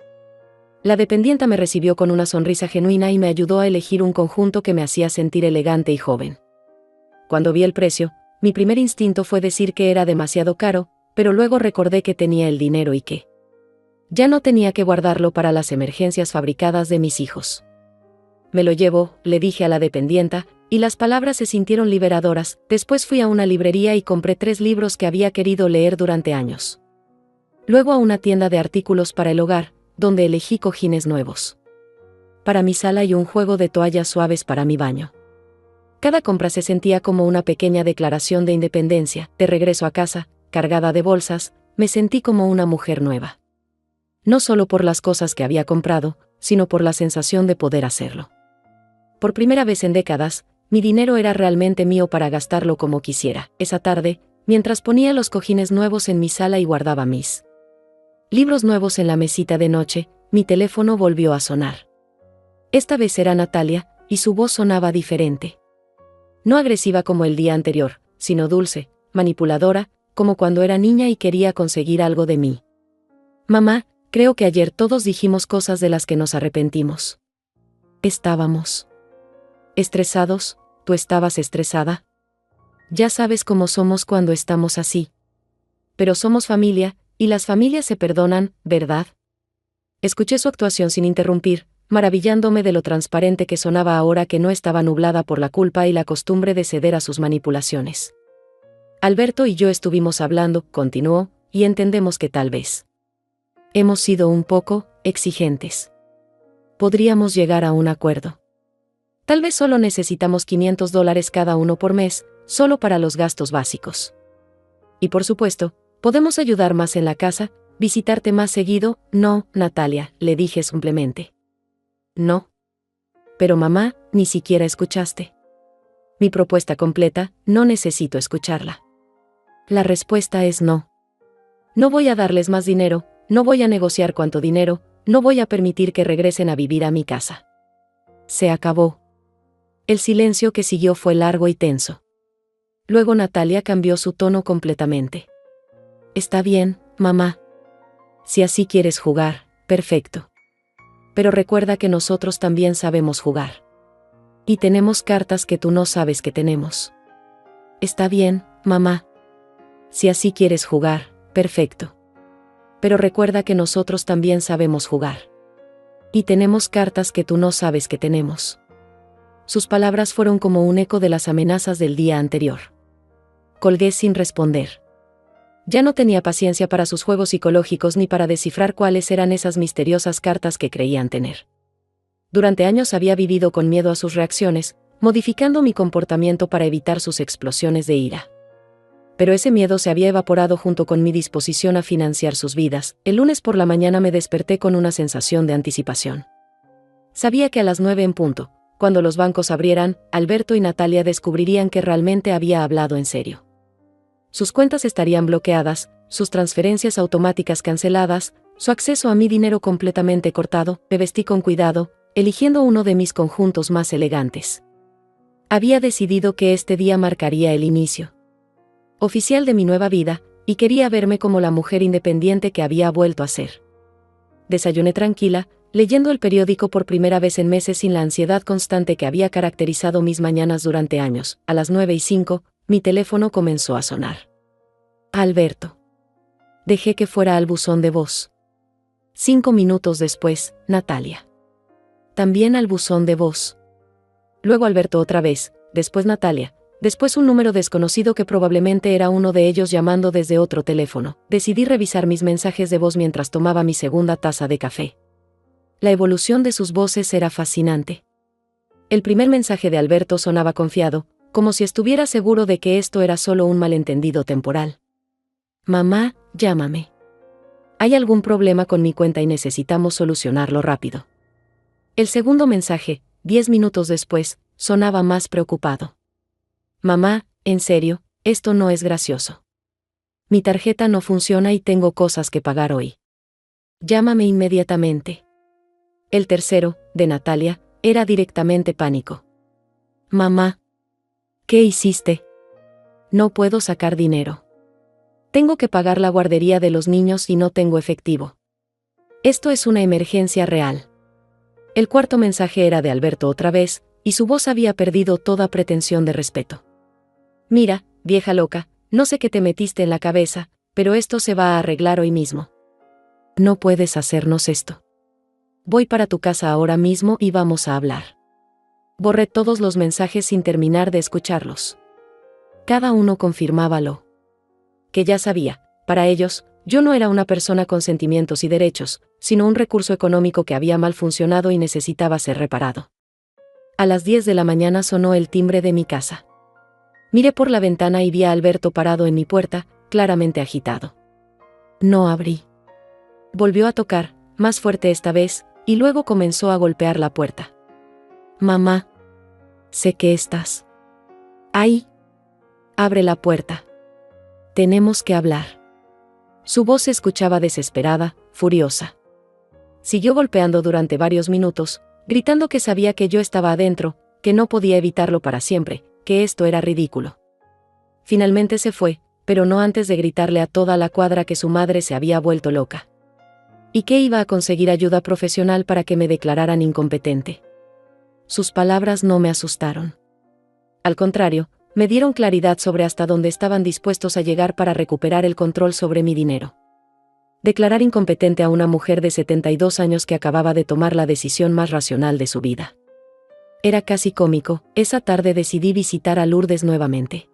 La dependienta me recibió con una sonrisa genuina y me ayudó a elegir un conjunto que me hacía sentir elegante y joven. Cuando vi el precio, mi primer instinto fue decir que era demasiado caro, pero luego recordé que tenía el dinero y que ya no tenía que guardarlo para las emergencias fabricadas de mis hijos. Me lo llevo, le dije a la dependienta, y las palabras se sintieron liberadoras. Después fui a una librería y compré 3 libros que había querido leer durante años. Luego a una tienda de artículos para el hogar, donde elegí cojines nuevos para mi sala y un juego de toallas suaves para mi baño. Cada compra se sentía como una pequeña declaración de independencia. De regreso a casa, cargada de bolsas, me sentí como una mujer nueva. No solo por las cosas que había comprado, sino por la sensación de poder hacerlo. Por primera vez en décadas, mi dinero era realmente mío para gastarlo como quisiera. Esa tarde, mientras ponía los cojines nuevos en mi sala y guardaba mis libros nuevos en la mesita de noche, mi teléfono volvió a sonar. Esta vez era Natalia, y su voz sonaba diferente. No agresiva como el día anterior, sino dulce, manipuladora, como cuando era niña y quería conseguir algo de mí. Mamá, creo que ayer todos dijimos cosas de las que nos arrepentimos. Estábamos estresados. ¿Tú estabas estresada? Ya sabes cómo somos cuando estamos así. Pero somos familia, y las familias se perdonan, ¿verdad? Escuché su actuación sin interrumpir, maravillándome de lo transparente que sonaba ahora que no estaba nublada por la culpa y la costumbre de ceder a sus manipulaciones. Alberto y yo estuvimos hablando, continuó, y entendemos que tal vez hemos sido un poco exigentes. Podríamos llegar a un acuerdo. Tal vez solo necesitamos $500 cada uno por mes, solo para los gastos básicos. Y por supuesto, podemos ayudar más en la casa, visitarte más seguido. No, Natalia, le dije simplemente. No. Pero mamá, ni siquiera escuchaste mi propuesta completa. No necesito escucharla. La respuesta es no. No voy a darles más dinero, no voy a negociar cuánto dinero, no voy a permitir que regresen a vivir a mi casa. Se acabó. El silencio que siguió fue largo y tenso. Luego Natalia cambió su tono completamente. Está bien, mamá. Si así quieres jugar, perfecto. Pero recuerda que nosotros también sabemos jugar. Y tenemos cartas que tú no sabes que tenemos. Está bien, mamá. Si así quieres jugar, perfecto. Pero recuerda que nosotros también sabemos jugar. Y tenemos cartas que tú no sabes que tenemos. Sus palabras fueron como un eco de las amenazas del día anterior. Colgué sin responder. Ya no tenía paciencia para sus juegos psicológicos ni para descifrar cuáles eran esas misteriosas cartas que creían tener. Durante años había vivido con miedo a sus reacciones, modificando mi comportamiento para evitar sus explosiones de ira. Pero ese miedo se había evaporado junto con mi disposición a financiar sus vidas. El lunes por la mañana me desperté con una sensación de anticipación. Sabía que a las 9 en punto, cuando los bancos abrieran, Alberto y Natalia descubrirían que realmente había hablado en serio. Sus cuentas estarían bloqueadas, sus transferencias automáticas canceladas, su acceso a mi dinero completamente cortado. Me vestí con cuidado, eligiendo uno de mis conjuntos más elegantes. Había decidido que este día marcaría el inicio oficial de mi nueva vida, y quería verme como la mujer independiente que había vuelto a ser. Desayuné tranquila, leyendo el periódico por primera vez en meses sin la ansiedad constante que había caracterizado mis mañanas durante años. A las 9:05, mi teléfono comenzó a sonar. Alberto. Dejé que fuera al buzón de voz. 5 minutos después, Natalia. También al buzón de voz. Luego Alberto otra vez, después Natalia, después un número desconocido que probablemente era uno de ellos llamando desde otro teléfono. Decidí revisar mis mensajes de voz mientras tomaba mi segunda taza de café. La evolución de sus voces era fascinante. El primer mensaje de Alberto sonaba confiado, como si estuviera seguro de que esto era solo un malentendido temporal. Mamá, llámame. Hay algún problema con mi cuenta y necesitamos solucionarlo rápido. El segundo mensaje, 10 minutos después, sonaba más preocupado. Mamá, en serio, esto no es gracioso. Mi tarjeta no funciona y tengo cosas que pagar hoy. Llámame inmediatamente. El tercero, de Natalia, era directamente pánico. Mamá. ¿Qué hiciste? No puedo sacar dinero. Tengo que pagar la guardería de los niños y no tengo efectivo. Esto es una emergencia real. El cuarto mensaje era de Alberto otra vez, y su voz había perdido toda pretensión de respeto. Mira, vieja loca, no sé qué te metiste en la cabeza, pero esto se va a arreglar hoy mismo. No puedes hacernos esto. Voy para tu casa ahora mismo y vamos a hablar. Borré todos los mensajes sin terminar de escucharlos. Cada uno confirmaba lo que ya sabía. Para ellos, yo no era una persona con sentimientos y derechos, sino un recurso económico que había mal funcionado y necesitaba ser reparado. A las 10 de la mañana sonó el timbre de mi casa. Miré por la ventana y vi a Alberto parado en mi puerta, claramente agitado. No abrí. Volvió a tocar, más fuerte esta vez, y luego comenzó a golpear la puerta. Mamá. Sé que estás ahí. Abre la puerta. Tenemos que hablar. Su voz se escuchaba desesperada, furiosa. Siguió golpeando durante varios minutos, gritando que sabía que yo estaba adentro, que no podía evitarlo para siempre, que esto era ridículo. Finalmente se fue, pero no antes de gritarle a toda la cuadra que su madre se había vuelto loca. Y que iba a conseguir ayuda profesional para que me declararan incompetente. Sus palabras no me asustaron. Al contrario, me dieron claridad sobre hasta dónde estaban dispuestos a llegar para recuperar el control sobre mi dinero. Declarar incompetente a una mujer de 72 años que acababa de tomar la decisión más racional de su vida. Era casi cómico. Esa tarde decidí visitar a Lourdes nuevamente.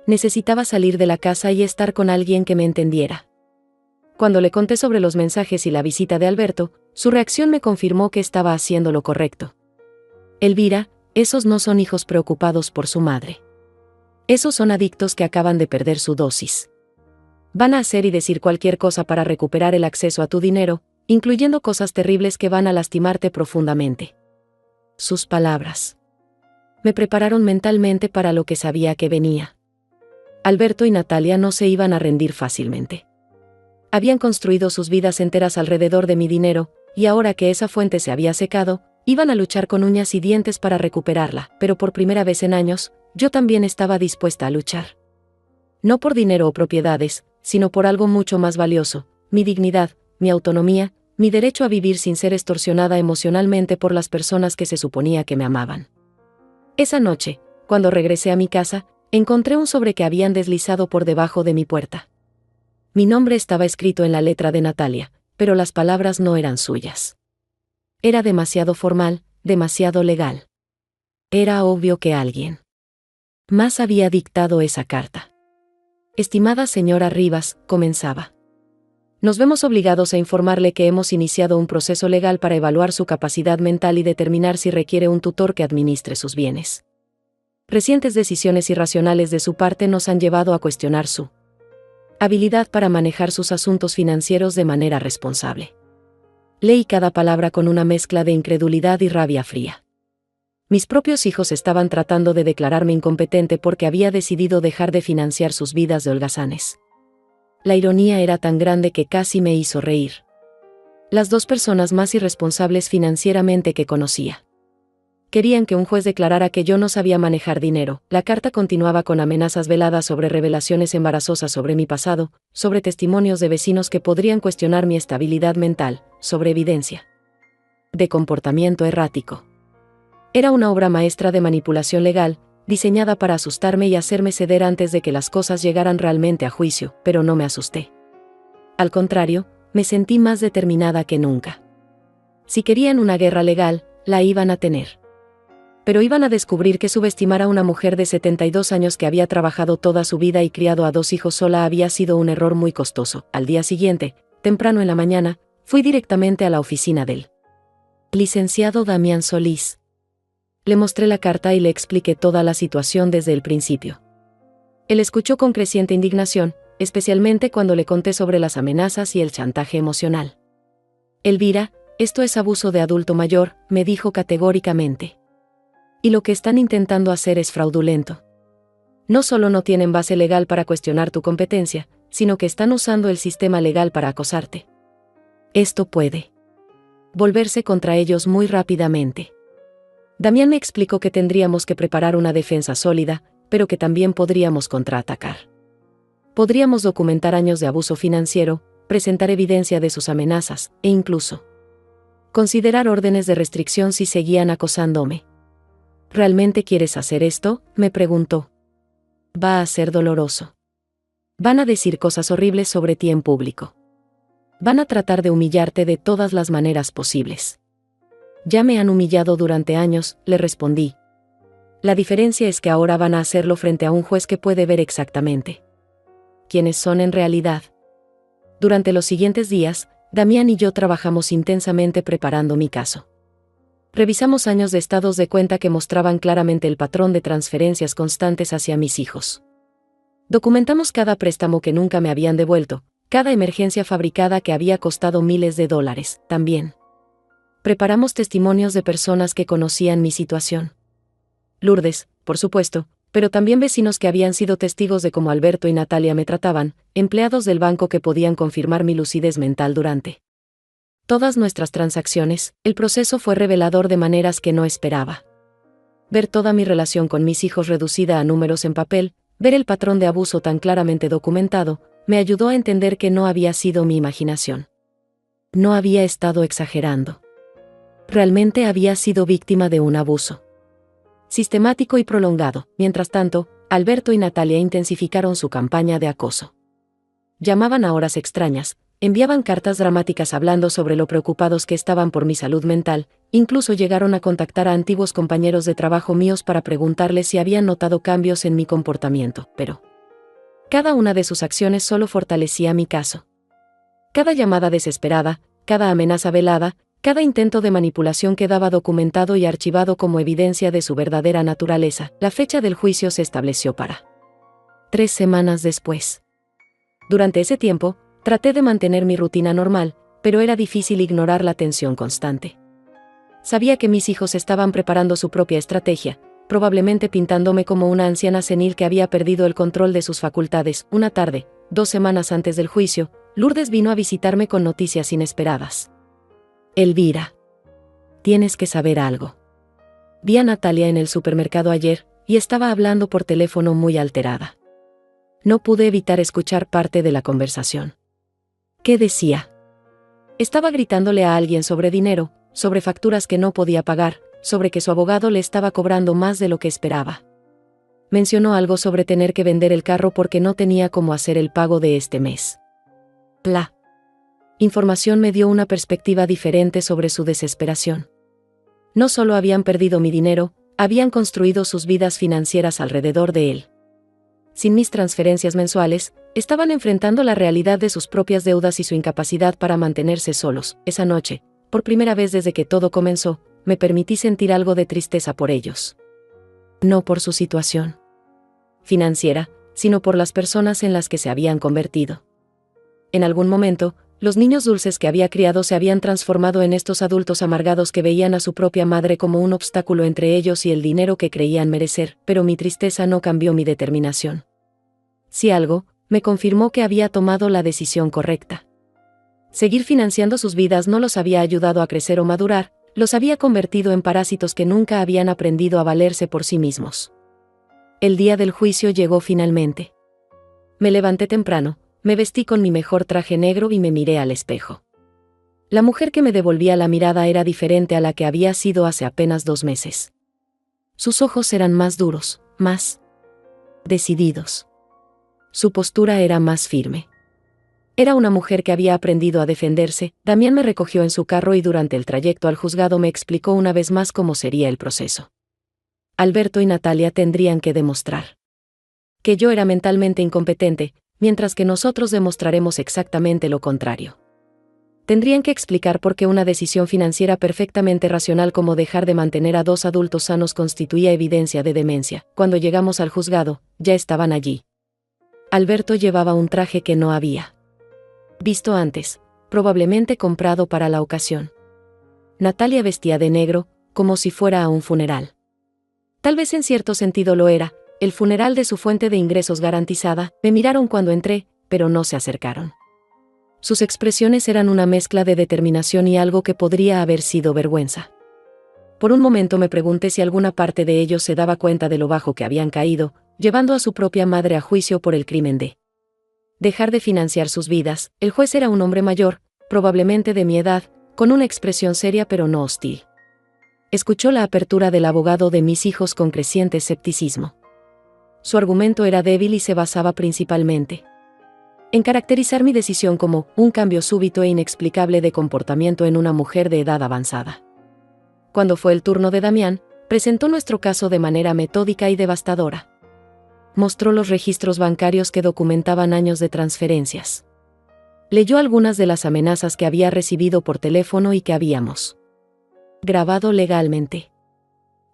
Necesitaba salir de la casa y estar con alguien que me entendiera. Cuando le conté sobre los mensajes y la visita de Alberto, su reacción me confirmó que estaba haciendo lo correcto. Elvira, esos no son hijos preocupados por su madre. Esos son adictos que acaban de perder su dosis. Van a hacer y decir cualquier cosa para recuperar el acceso a tu dinero, incluyendo cosas terribles que van a lastimarte profundamente. Sus palabras me prepararon mentalmente para lo que sabía que venía. Alberto y Natalia no se iban a rendir fácilmente. Habían construido sus vidas enteras alrededor de mi dinero, y ahora que esa fuente se había secado, iban a luchar con uñas y dientes para recuperarla, pero por primera vez en años, yo también estaba dispuesta a luchar. No por dinero o propiedades, sino por algo mucho más valioso, mi dignidad, mi autonomía, mi derecho a vivir sin ser extorsionada emocionalmente por las personas que se suponía que me amaban. Esa noche, cuando regresé a mi casa, encontré un sobre que habían deslizado por debajo de mi puerta. Mi nombre estaba escrito en la letra de Natalia, pero las palabras no eran suyas. Era demasiado formal, demasiado legal. Era obvio que alguien más había dictado esa carta. Estimada señora Rivas, comenzaba. Nos vemos obligados a informarle que hemos iniciado un proceso legal para evaluar su capacidad mental y determinar si requiere un tutor que administre sus bienes. Recientes decisiones irracionales de su parte nos han llevado a cuestionar su habilidad para manejar sus asuntos financieros de manera responsable. Leí cada palabra con una mezcla de incredulidad y rabia fría. Mis propios hijos estaban tratando de declararme incompetente porque había decidido dejar de financiar sus vidas de holgazanes. La ironía era tan grande que casi me hizo reír. Las dos personas más irresponsables financieramente que conocía querían que un juez declarara que yo no sabía manejar dinero. La carta continuaba con amenazas veladas sobre revelaciones embarazosas sobre mi pasado, sobre testimonios de vecinos que podrían cuestionar mi estabilidad mental, sobre evidencia de comportamiento errático. Era una obra maestra de manipulación legal, diseñada para asustarme y hacerme ceder antes de que las cosas llegaran realmente a juicio, pero no me asusté. Al contrario, me sentí más determinada que nunca. Si querían una guerra legal, la iban a tener. Pero iban a descubrir que subestimar a una mujer de 72 años que había trabajado toda su vida y criado a 2 hijos sola había sido un error muy costoso. Al día siguiente, temprano en la mañana, fui directamente a la oficina del licenciado Damián Solís. Le mostré la carta y le expliqué toda la situación desde el principio. Él escuchó con creciente indignación, especialmente cuando le conté sobre las amenazas y el chantaje emocional. Elvira, esto es abuso de adulto mayor, me dijo categóricamente. Y lo que están intentando hacer es fraudulento. No solo no tienen base legal para cuestionar tu competencia, sino que están usando el sistema legal para acosarte. Esto puede volverse contra ellos muy rápidamente. Damián me explicó que tendríamos que preparar una defensa sólida, pero que también podríamos contraatacar. Podríamos documentar años de abuso financiero, presentar evidencia de sus amenazas, e incluso considerar órdenes de restricción si seguían acosándome. ¿Realmente quieres hacer esto?, me preguntó. Va a ser doloroso. Van a decir cosas horribles sobre ti en público. Van a tratar de humillarte de todas las maneras posibles. Ya me han humillado durante años, le respondí. La diferencia es que ahora van a hacerlo frente a un juez que puede ver exactamente quiénes son en realidad. Durante los siguientes días, Damián y yo trabajamos intensamente preparando mi caso. Revisamos años de estados de cuenta que mostraban claramente el patrón de transferencias constantes hacia mis hijos. Documentamos cada préstamo que nunca me habían devuelto, cada emergencia fabricada que había costado miles de dólares, también. Preparamos testimonios de personas que conocían mi situación. Lourdes, por supuesto, pero también vecinos que habían sido testigos de cómo Alberto y Natalia me trataban, empleados del banco que podían confirmar mi lucidez mental durante todas nuestras transacciones. El proceso fue revelador de maneras que no esperaba. Ver toda mi relación con mis hijos reducida a números en papel, ver el patrón de abuso tan claramente documentado, me ayudó a entender que no había sido mi imaginación. No había estado exagerando. Realmente había sido víctima de un abuso sistemático y prolongado. Mientras tanto, Alberto y Natalia intensificaron su campaña de acoso. Llamaban a horas extrañas, enviaban cartas dramáticas hablando sobre lo preocupados que estaban por mi salud mental, incluso llegaron a contactar a antiguos compañeros de trabajo míos para preguntarles si habían notado cambios en mi comportamiento, pero cada una de sus acciones solo fortalecía mi caso. Cada llamada desesperada, cada amenaza velada, cada intento de manipulación quedaba documentado y archivado como evidencia de su verdadera naturaleza. La fecha del juicio se estableció para 3 semanas después. Durante ese tiempo, traté de mantener mi rutina normal, pero era difícil ignorar la tensión constante. Sabía que mis hijos estaban preparando su propia estrategia, probablemente pintándome como una anciana senil que había perdido el control de sus facultades. Una tarde, 2 semanas antes del juicio, Lourdes vino a visitarme con noticias inesperadas. Elvira, tienes que saber algo. Vi a Natalia en el supermercado ayer, y estaba hablando por teléfono muy alterada. No pude evitar escuchar parte de la conversación. ¿Qué decía? Estaba gritándole a alguien sobre dinero, sobre facturas que no podía pagar, sobre que su abogado le estaba cobrando más de lo que esperaba. Mencionó algo sobre tener que vender el carro porque no tenía cómo hacer el pago de este mes. La información me dio una perspectiva diferente sobre su desesperación. No solo habían perdido mi dinero, habían construido sus vidas financieras alrededor de él. Sin mis transferencias mensuales, estaban enfrentando la realidad de sus propias deudas y su incapacidad para mantenerse solos. Esa noche, por primera vez desde que todo comenzó, me permití sentir algo de tristeza por ellos. No por su situación financiera, sino por las personas en las que se habían convertido. En algún momento, los niños dulces que había criado se habían transformado en estos adultos amargados que veían a su propia madre como un obstáculo entre ellos y el dinero que creían merecer, pero mi tristeza no cambió mi determinación. Si algo, me confirmó que había tomado la decisión correcta. Seguir financiando sus vidas no los había ayudado a crecer o madurar, los había convertido en parásitos que nunca habían aprendido a valerse por sí mismos. El día del juicio llegó finalmente. Me levanté temprano, me vestí con mi mejor traje negro y me miré al espejo. La mujer que me devolvía la mirada era diferente a la que había sido hace apenas 2 meses. Sus ojos eran más duros, más decididos. Su postura era más firme. Era una mujer que había aprendido a defenderse. Damián me recogió en su carro y durante el trayecto al juzgado me explicó una vez más cómo sería el proceso. Alberto y Natalia tendrían que demostrar que yo era mentalmente incompetente, mientras que nosotros demostraremos exactamente lo contrario. Tendrían que explicar por qué una decisión financiera perfectamente racional como dejar de mantener a 2 adultos sanos constituía evidencia de demencia. Cuando llegamos al juzgado, ya estaban allí. Alberto llevaba un traje que no había visto antes, probablemente comprado para la ocasión. Natalia vestía de negro, como si fuera a un funeral. Tal vez en cierto sentido lo era, el funeral de su fuente de ingresos garantizada. Me miraron cuando entré, pero no se acercaron. Sus expresiones eran una mezcla de determinación y algo que podría haber sido vergüenza. Por un momento me pregunté si alguna parte de ellos se daba cuenta de lo bajo que habían caído, llevando a su propia madre a juicio por el crimen de dejar de financiar sus vidas. El juez era un hombre mayor, probablemente de mi edad, con una expresión seria pero no hostil. Escuchó la apertura del abogado de mis hijos con creciente escepticismo. Su argumento era débil y se basaba principalmente en caracterizar mi decisión como un cambio súbito e inexplicable de comportamiento en una mujer de edad avanzada. Cuando fue el turno de Damián, presentó nuestro caso de manera metódica y devastadora. Mostró los registros bancarios que documentaban años de transferencias. Leyó algunas de las amenazas que había recibido por teléfono y que habíamos Grabado legalmente.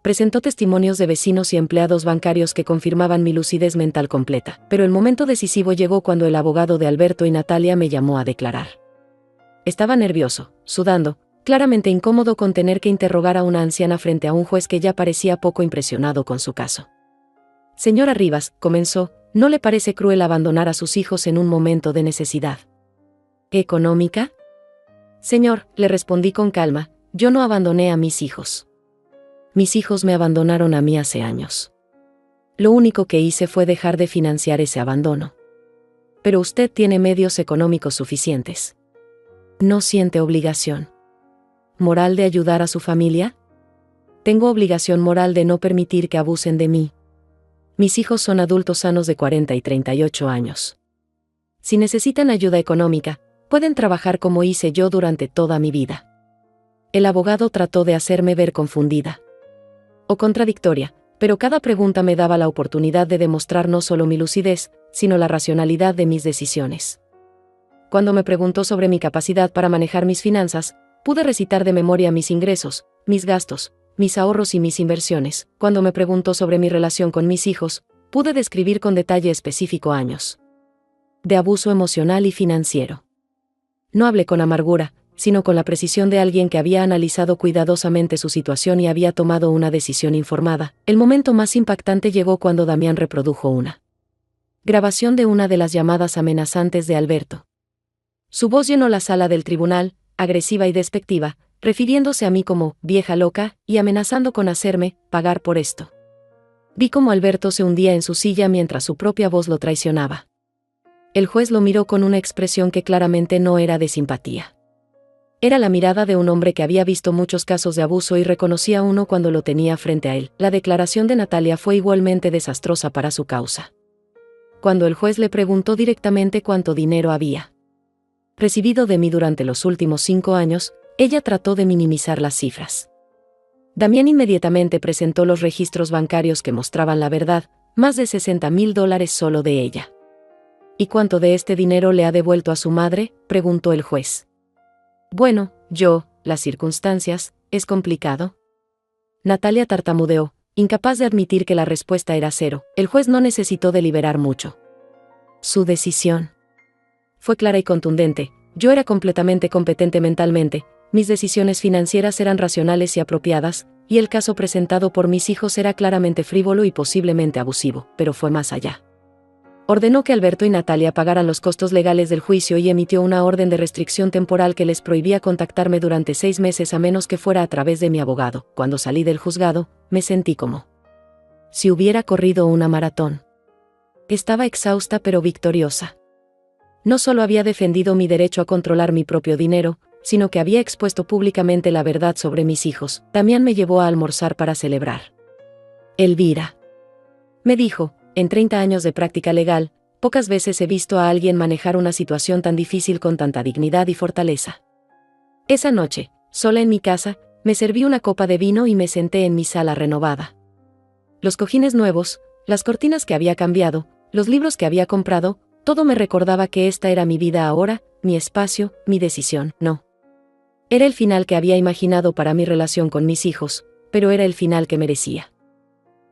Presentó testimonios de vecinos y empleados bancarios que confirmaban mi lucidez mental completa, pero el momento decisivo llegó cuando el abogado de Alberto y Natalia me llamó a declarar. Estaba nervioso, sudando, claramente incómodo con tener que interrogar a una anciana frente a un juez que ya parecía poco impresionado con su caso. Señora Rivas, comenzó, ¿no le parece cruel abandonar a sus hijos en un momento de necesidad económica? Señor, le respondí con calma, yo no abandoné a mis hijos. Mis hijos me abandonaron a mí hace años. Lo único que hice fue dejar de financiar ese abandono. Pero usted tiene medios económicos suficientes. ¿No siente obligación moral de ayudar a su familia? Tengo obligación moral de no permitir que abusen de mí. Mis hijos son adultos sanos de 40 y 38 años. Si necesitan ayuda económica, pueden trabajar como hice yo durante toda mi vida. El abogado trató de hacerme ver confundida o contradictoria, pero cada pregunta me daba la oportunidad de demostrar no solo mi lucidez, sino la racionalidad de mis decisiones. Cuando me preguntó sobre mi capacidad para manejar mis finanzas, pude recitar de memoria mis ingresos, mis gastos, mis ahorros y mis inversiones. Cuando me preguntó sobre mi relación con mis hijos, pude describir con detalle específico años de abuso emocional y financiero. No hablé con amargura, sino con la precisión de alguien que había analizado cuidadosamente su situación y había tomado una decisión informada. El momento más impactante llegó cuando Damián reprodujo una grabación de una de las llamadas amenazantes de Alberto. Su voz llenó la sala del tribunal, agresiva y despectiva, refiriéndose a mí como vieja loca y amenazando con hacerme pagar por esto. Vi cómo Alberto se hundía en su silla mientras su propia voz lo traicionaba. El juez lo miró con una expresión que claramente no era de simpatía. Era la mirada de un hombre que había visto muchos casos de abuso y reconocía uno cuando lo tenía frente a él. La declaración de Natalia fue igualmente desastrosa para su causa. Cuando el juez le preguntó directamente cuánto dinero había recibido de mí durante los últimos 5 años, ella trató de minimizar las cifras. Damián inmediatamente presentó los registros bancarios que mostraban la verdad, más de $60,000 solo de ella. ¿Y cuánto de este dinero le ha devuelto a su madre?, preguntó el juez. Bueno, las circunstancias, ¿es complicado? Natalia tartamudeó, incapaz de admitir que la respuesta era 0. El juez no necesitó deliberar mucho. Su decisión fue clara y contundente. Yo era completamente competente mentalmente, mis decisiones financieras eran racionales y apropiadas, y el caso presentado por mis hijos era claramente frívolo y posiblemente abusivo, pero fue más allá. Ordenó que Alberto y Natalia pagaran los costos legales del juicio y emitió una orden de restricción temporal que les prohibía contactarme durante 6 meses a menos que fuera a través de mi abogado. Cuando salí del juzgado, me sentí como si hubiera corrido una maratón. Estaba exhausta pero victoriosa. No solo había defendido mi derecho a controlar mi propio dinero, sino que había expuesto públicamente la verdad sobre mis hijos. Damián me llevó a almorzar para celebrar. Elvira, me dijo, en 30 años de práctica legal, pocas veces he visto a alguien manejar una situación tan difícil con tanta dignidad y fortaleza. Esa noche, sola en mi casa, me serví una copa de vino y me senté en mi sala renovada. Los cojines nuevos, las cortinas que había cambiado, los libros que había comprado, todo me recordaba que esta era mi vida ahora, mi espacio, mi decisión. No. Era el final que había imaginado para mi relación con mis hijos, pero era el final que merecía.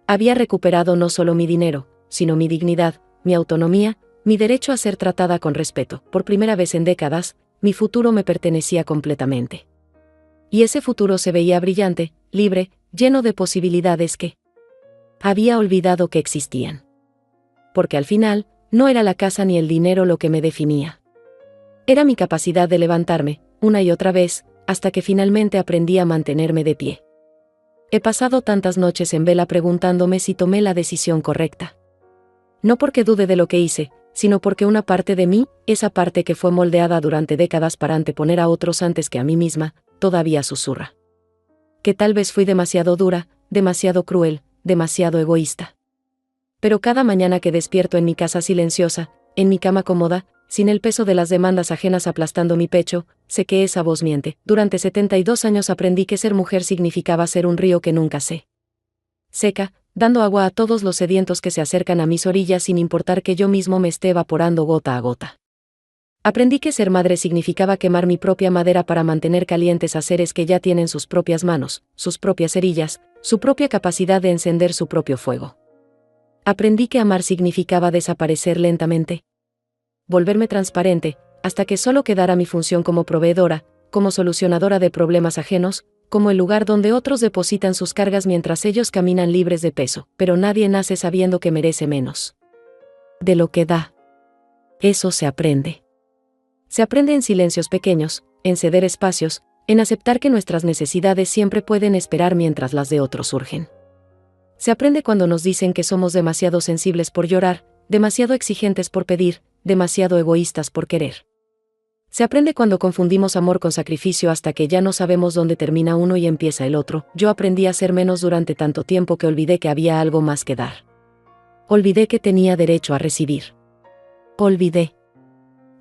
Había recuperado no solo mi dinero, sino mi dignidad, mi autonomía, mi derecho a ser tratada con respeto. Por primera vez en décadas, mi futuro me pertenecía completamente. Y ese futuro se veía brillante, libre, lleno de posibilidades que había olvidado que existían. Porque al final, no era la casa ni el dinero lo que me definía. Era mi capacidad de levantarme, una y otra vez, hasta que finalmente aprendí a mantenerme de pie. He pasado tantas noches en vela preguntándome si tomé la decisión correcta. No porque dude de lo que hice, sino porque una parte de mí, esa parte que fue moldeada durante décadas para anteponer a otros antes que a mí misma, todavía susurra. Que tal vez fui demasiado dura, demasiado cruel, demasiado egoísta. Pero cada mañana que despierto en mi casa silenciosa, en mi cama cómoda, sin el peso de las demandas ajenas aplastando mi pecho, sé que esa voz miente. Durante 72 años aprendí que ser mujer significaba ser un río que nunca se seca, dando agua a todos los sedientos que se acercan a mis orillas sin importar que yo mismo me esté evaporando gota a gota. Aprendí que ser madre significaba quemar mi propia madera para mantener calientes a seres que ya tienen sus propias manos, sus propias cerillas, su propia capacidad de encender su propio fuego. Aprendí que amar significaba desaparecer lentamente. Volverme transparente, hasta que solo quedara mi función como proveedora, como solucionadora de problemas ajenos, como el lugar donde otros depositan sus cargas mientras ellos caminan libres de peso, pero nadie nace sabiendo que merece menos de lo que da. Eso se aprende. Se aprende en silencios pequeños, en ceder espacios, en aceptar que nuestras necesidades siempre pueden esperar mientras las de otros surgen. Se aprende cuando nos dicen que somos demasiado sensibles por llorar, demasiado exigentes por pedir, demasiado egoístas por querer. Se aprende cuando confundimos amor con sacrificio hasta que ya no sabemos dónde termina uno y empieza el otro. Yo aprendí a ser menos durante tanto tiempo que olvidé que había algo más que dar. Olvidé que tenía derecho a recibir. Olvidé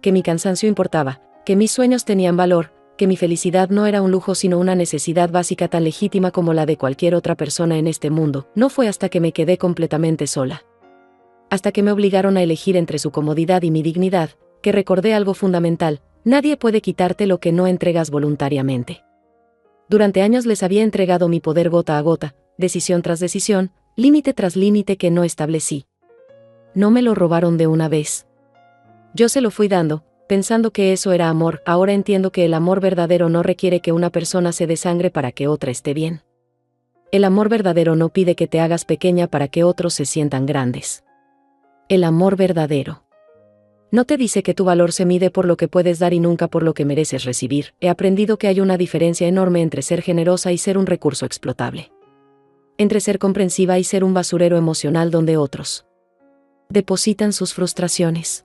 que mi cansancio importaba, que mis sueños tenían valor, que mi felicidad no era un lujo sino una necesidad básica tan legítima como la de cualquier otra persona en este mundo. No fue hasta que me quedé completamente sola, hasta que me obligaron a elegir entre su comodidad y mi dignidad, que recordé algo fundamental: nadie puede quitarte lo que no entregas voluntariamente. Durante años les había entregado mi poder gota a gota, decisión tras decisión, límite tras límite que no establecí. No me lo robaron de una vez. Yo se lo fui dando, pensando que eso era amor. Ahora entiendo que el amor verdadero no requiere que una persona se desangre para que otra esté bien. El amor verdadero no pide que te hagas pequeña para que otros se sientan grandes. El amor verdadero no te dice que tu valor se mide por lo que puedes dar y nunca por lo que mereces recibir. He aprendido que hay una diferencia enorme entre ser generosa y ser un recurso explotable. Entre ser comprensiva y ser un basurero emocional donde otros depositan sus frustraciones.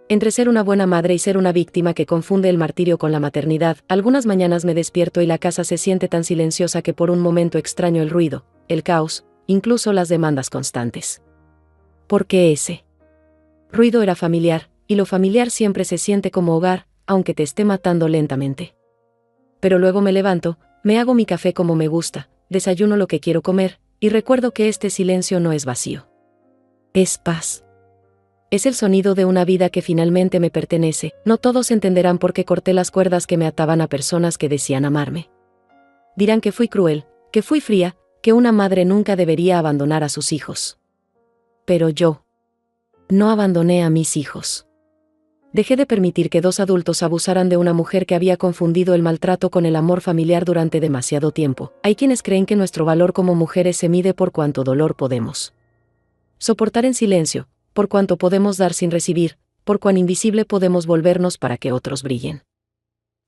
Entre ser una buena madre y ser una víctima que confunde el martirio con la maternidad. Algunas mañanas me despierto y la casa se siente tan silenciosa que por un momento extraño el ruido, el caos, incluso las demandas constantes. Porque ese ruido era familiar, y lo familiar siempre se siente como hogar, aunque te esté matando lentamente. Pero luego me levanto, me hago mi café como me gusta, desayuno lo que quiero comer, y recuerdo que este silencio no es vacío. Es paz. Es el sonido de una vida que finalmente me pertenece. No todos entenderán por qué corté las cuerdas que me ataban a personas que decían amarme. Dirán que fui cruel, que fui fría, que una madre nunca debería abandonar a sus hijos. Pero yo no abandoné a mis hijos. Dejé de permitir que dos adultos abusaran de una mujer que había confundido el maltrato con el amor familiar durante demasiado tiempo. Hay quienes creen que nuestro valor como mujeres se mide por cuánto dolor podemos soportar en silencio, por cuánto podemos dar sin recibir, por cuán invisible podemos volvernos para que otros brillen.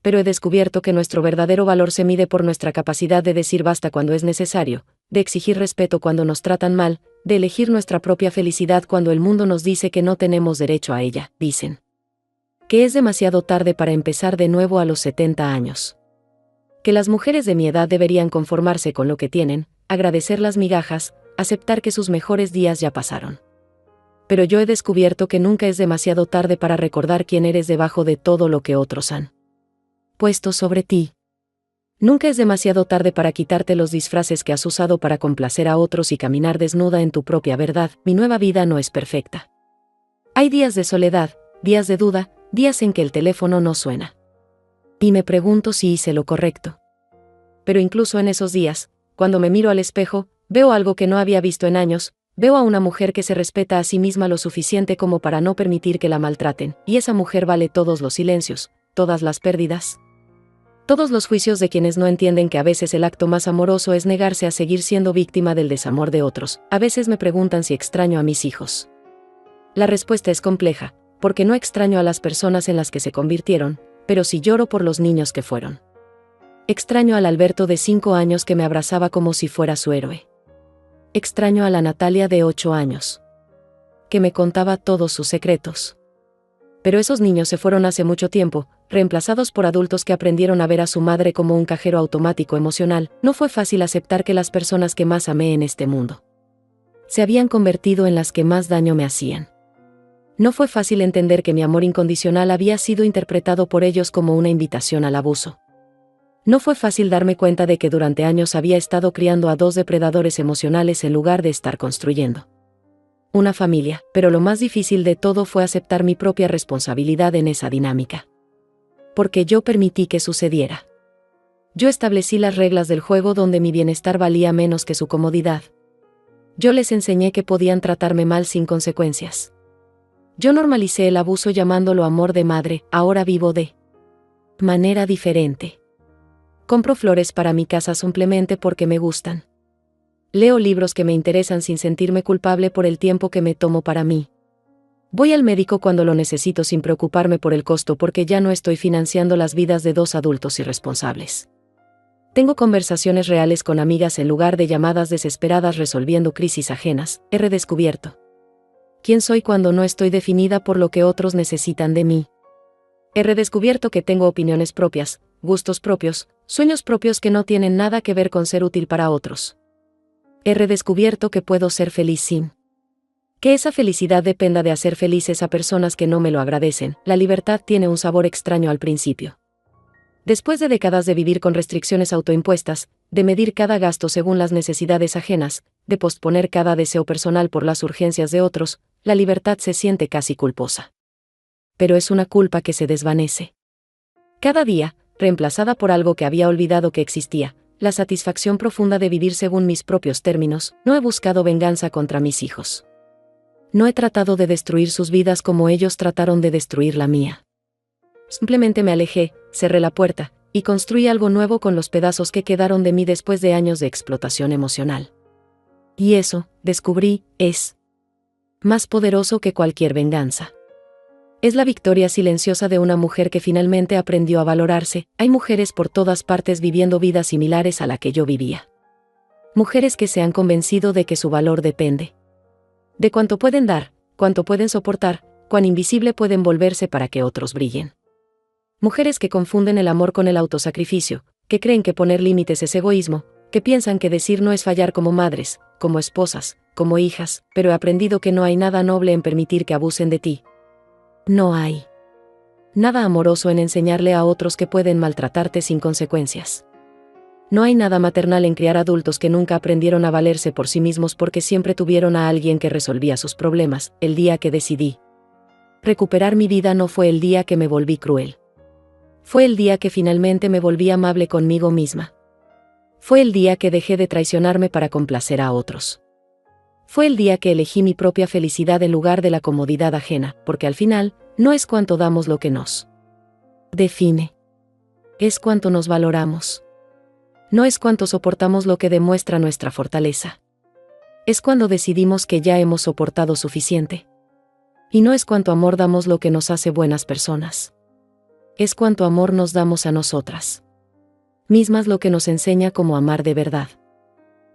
Pero he descubierto que nuestro verdadero valor se mide por nuestra capacidad de decir basta cuando es necesario, de exigir respeto cuando nos tratan mal, de elegir nuestra propia felicidad cuando el mundo nos dice que no tenemos derecho a ella. Dicen que es demasiado tarde para empezar de nuevo a los 70 años. Que las mujeres de mi edad deberían conformarse con lo que tienen, agradecer las migajas, aceptar que sus mejores días ya pasaron. Pero yo he descubierto que nunca es demasiado tarde para recordar quién eres debajo de todo lo que otros han puesto sobre ti. Nunca es demasiado tarde para quitarte los disfraces que has usado para complacer a otros y caminar desnuda en tu propia verdad. Mi nueva vida no es perfecta. Hay días de soledad, días de duda, días en que el teléfono no suena. Y me pregunto si hice lo correcto. Pero incluso en esos días, cuando me miro al espejo, veo algo que no había visto en años. Veo a una mujer que se respeta a sí misma lo suficiente como para no permitir que la maltraten, y esa mujer vale todos los silencios, todas las pérdidas, todos los juicios de quienes no entienden que a veces el acto más amoroso es negarse a seguir siendo víctima del desamor de otros. A veces me preguntan si extraño a mis hijos. La respuesta es compleja, porque no extraño a las personas en las que se convirtieron, pero sí lloro por los niños que fueron. Extraño al Alberto de 5 años que me abrazaba como si fuera su héroe. Extraño a la Natalia de 8 años, que me contaba todos sus secretos. Pero esos niños se fueron hace mucho tiempo, reemplazados por adultos que aprendieron a ver a su madre como un cajero automático emocional. No fue fácil aceptar que las personas que más amé en este mundo se habían convertido en las que más daño me hacían. No fue fácil entender que mi amor incondicional había sido interpretado por ellos como una invitación al abuso. No fue fácil darme cuenta de que durante años había estado criando a 2 depredadores emocionales en lugar de estar construyendo una familia, pero lo más difícil de todo fue aceptar mi propia responsabilidad en esa dinámica. Porque yo permití que sucediera. Yo establecí las reglas del juego donde mi bienestar valía menos que su comodidad. Yo les enseñé que podían tratarme mal sin consecuencias. Yo normalicé el abuso llamándolo amor de madre, ahora vivo de manera diferente. Compro flores para mi casa simplemente porque me gustan. Leo libros que me interesan sin sentirme culpable por el tiempo que me tomo para mí. Voy al médico cuando lo necesito sin preocuparme por el costo porque ya no estoy financiando las vidas de 2 adultos irresponsables. Tengo conversaciones reales con amigas en lugar de llamadas desesperadas resolviendo crisis ajenas. He redescubierto quién soy cuando no estoy definida por lo que otros necesitan de mí. He redescubierto que tengo opiniones propias, gustos propios, sueños propios que no tienen nada que ver con ser útil para otros. He redescubierto que puedo ser feliz sin que esa felicidad dependa de hacer felices a personas que no me lo agradecen. La libertad tiene un sabor extraño al principio. Después de décadas de vivir con restricciones autoimpuestas, de medir cada gasto según las necesidades ajenas, de posponer cada deseo personal por las urgencias de otros, la libertad se siente casi culposa. Pero es una culpa que se desvanece. Cada día, reemplazada por algo que había olvidado que existía, la satisfacción profunda de vivir según mis propios términos. No he buscado venganza contra mis hijos. No he tratado de destruir sus vidas como ellos trataron de destruir la mía. Simplemente me alejé, cerré la puerta, y construí algo nuevo con los pedazos que quedaron de mí después de años de explotación emocional. Y eso, descubrí, es más poderoso que cualquier venganza. Es la victoria silenciosa de una mujer que finalmente aprendió a valorarse. Hay mujeres por todas partes viviendo vidas similares a la que yo vivía. Mujeres que se han convencido de que su valor depende de cuánto pueden dar, cuánto pueden soportar, cuán invisible pueden volverse para que otros brillen. Mujeres que confunden el amor con el autosacrificio, que creen que poner límites es egoísmo, que piensan que decir no es fallar como madres, como esposas, como hijas, pero he aprendido que no hay nada noble en permitir que abusen de ti. No hay nada amoroso en enseñarle a otros que pueden maltratarte sin consecuencias. No hay nada maternal en criar adultos que nunca aprendieron a valerse por sí mismos porque siempre tuvieron a alguien que resolvía sus problemas. El día que decidí recuperar mi vida no fue el día que me volví cruel. Fue el día que finalmente me volví amable conmigo misma. Fue el día que dejé de traicionarme para complacer a otros. Fue el día que elegí mi propia felicidad en lugar de la comodidad ajena, porque al final, no es cuánto damos lo que nos define. Es cuánto nos valoramos. No es cuánto soportamos lo que demuestra nuestra fortaleza. Es cuando decidimos que ya hemos soportado suficiente. Y no es cuánto amor damos lo que nos hace buenas personas. Es cuánto amor nos damos a nosotras mismas lo que nos enseña cómo amar de verdad.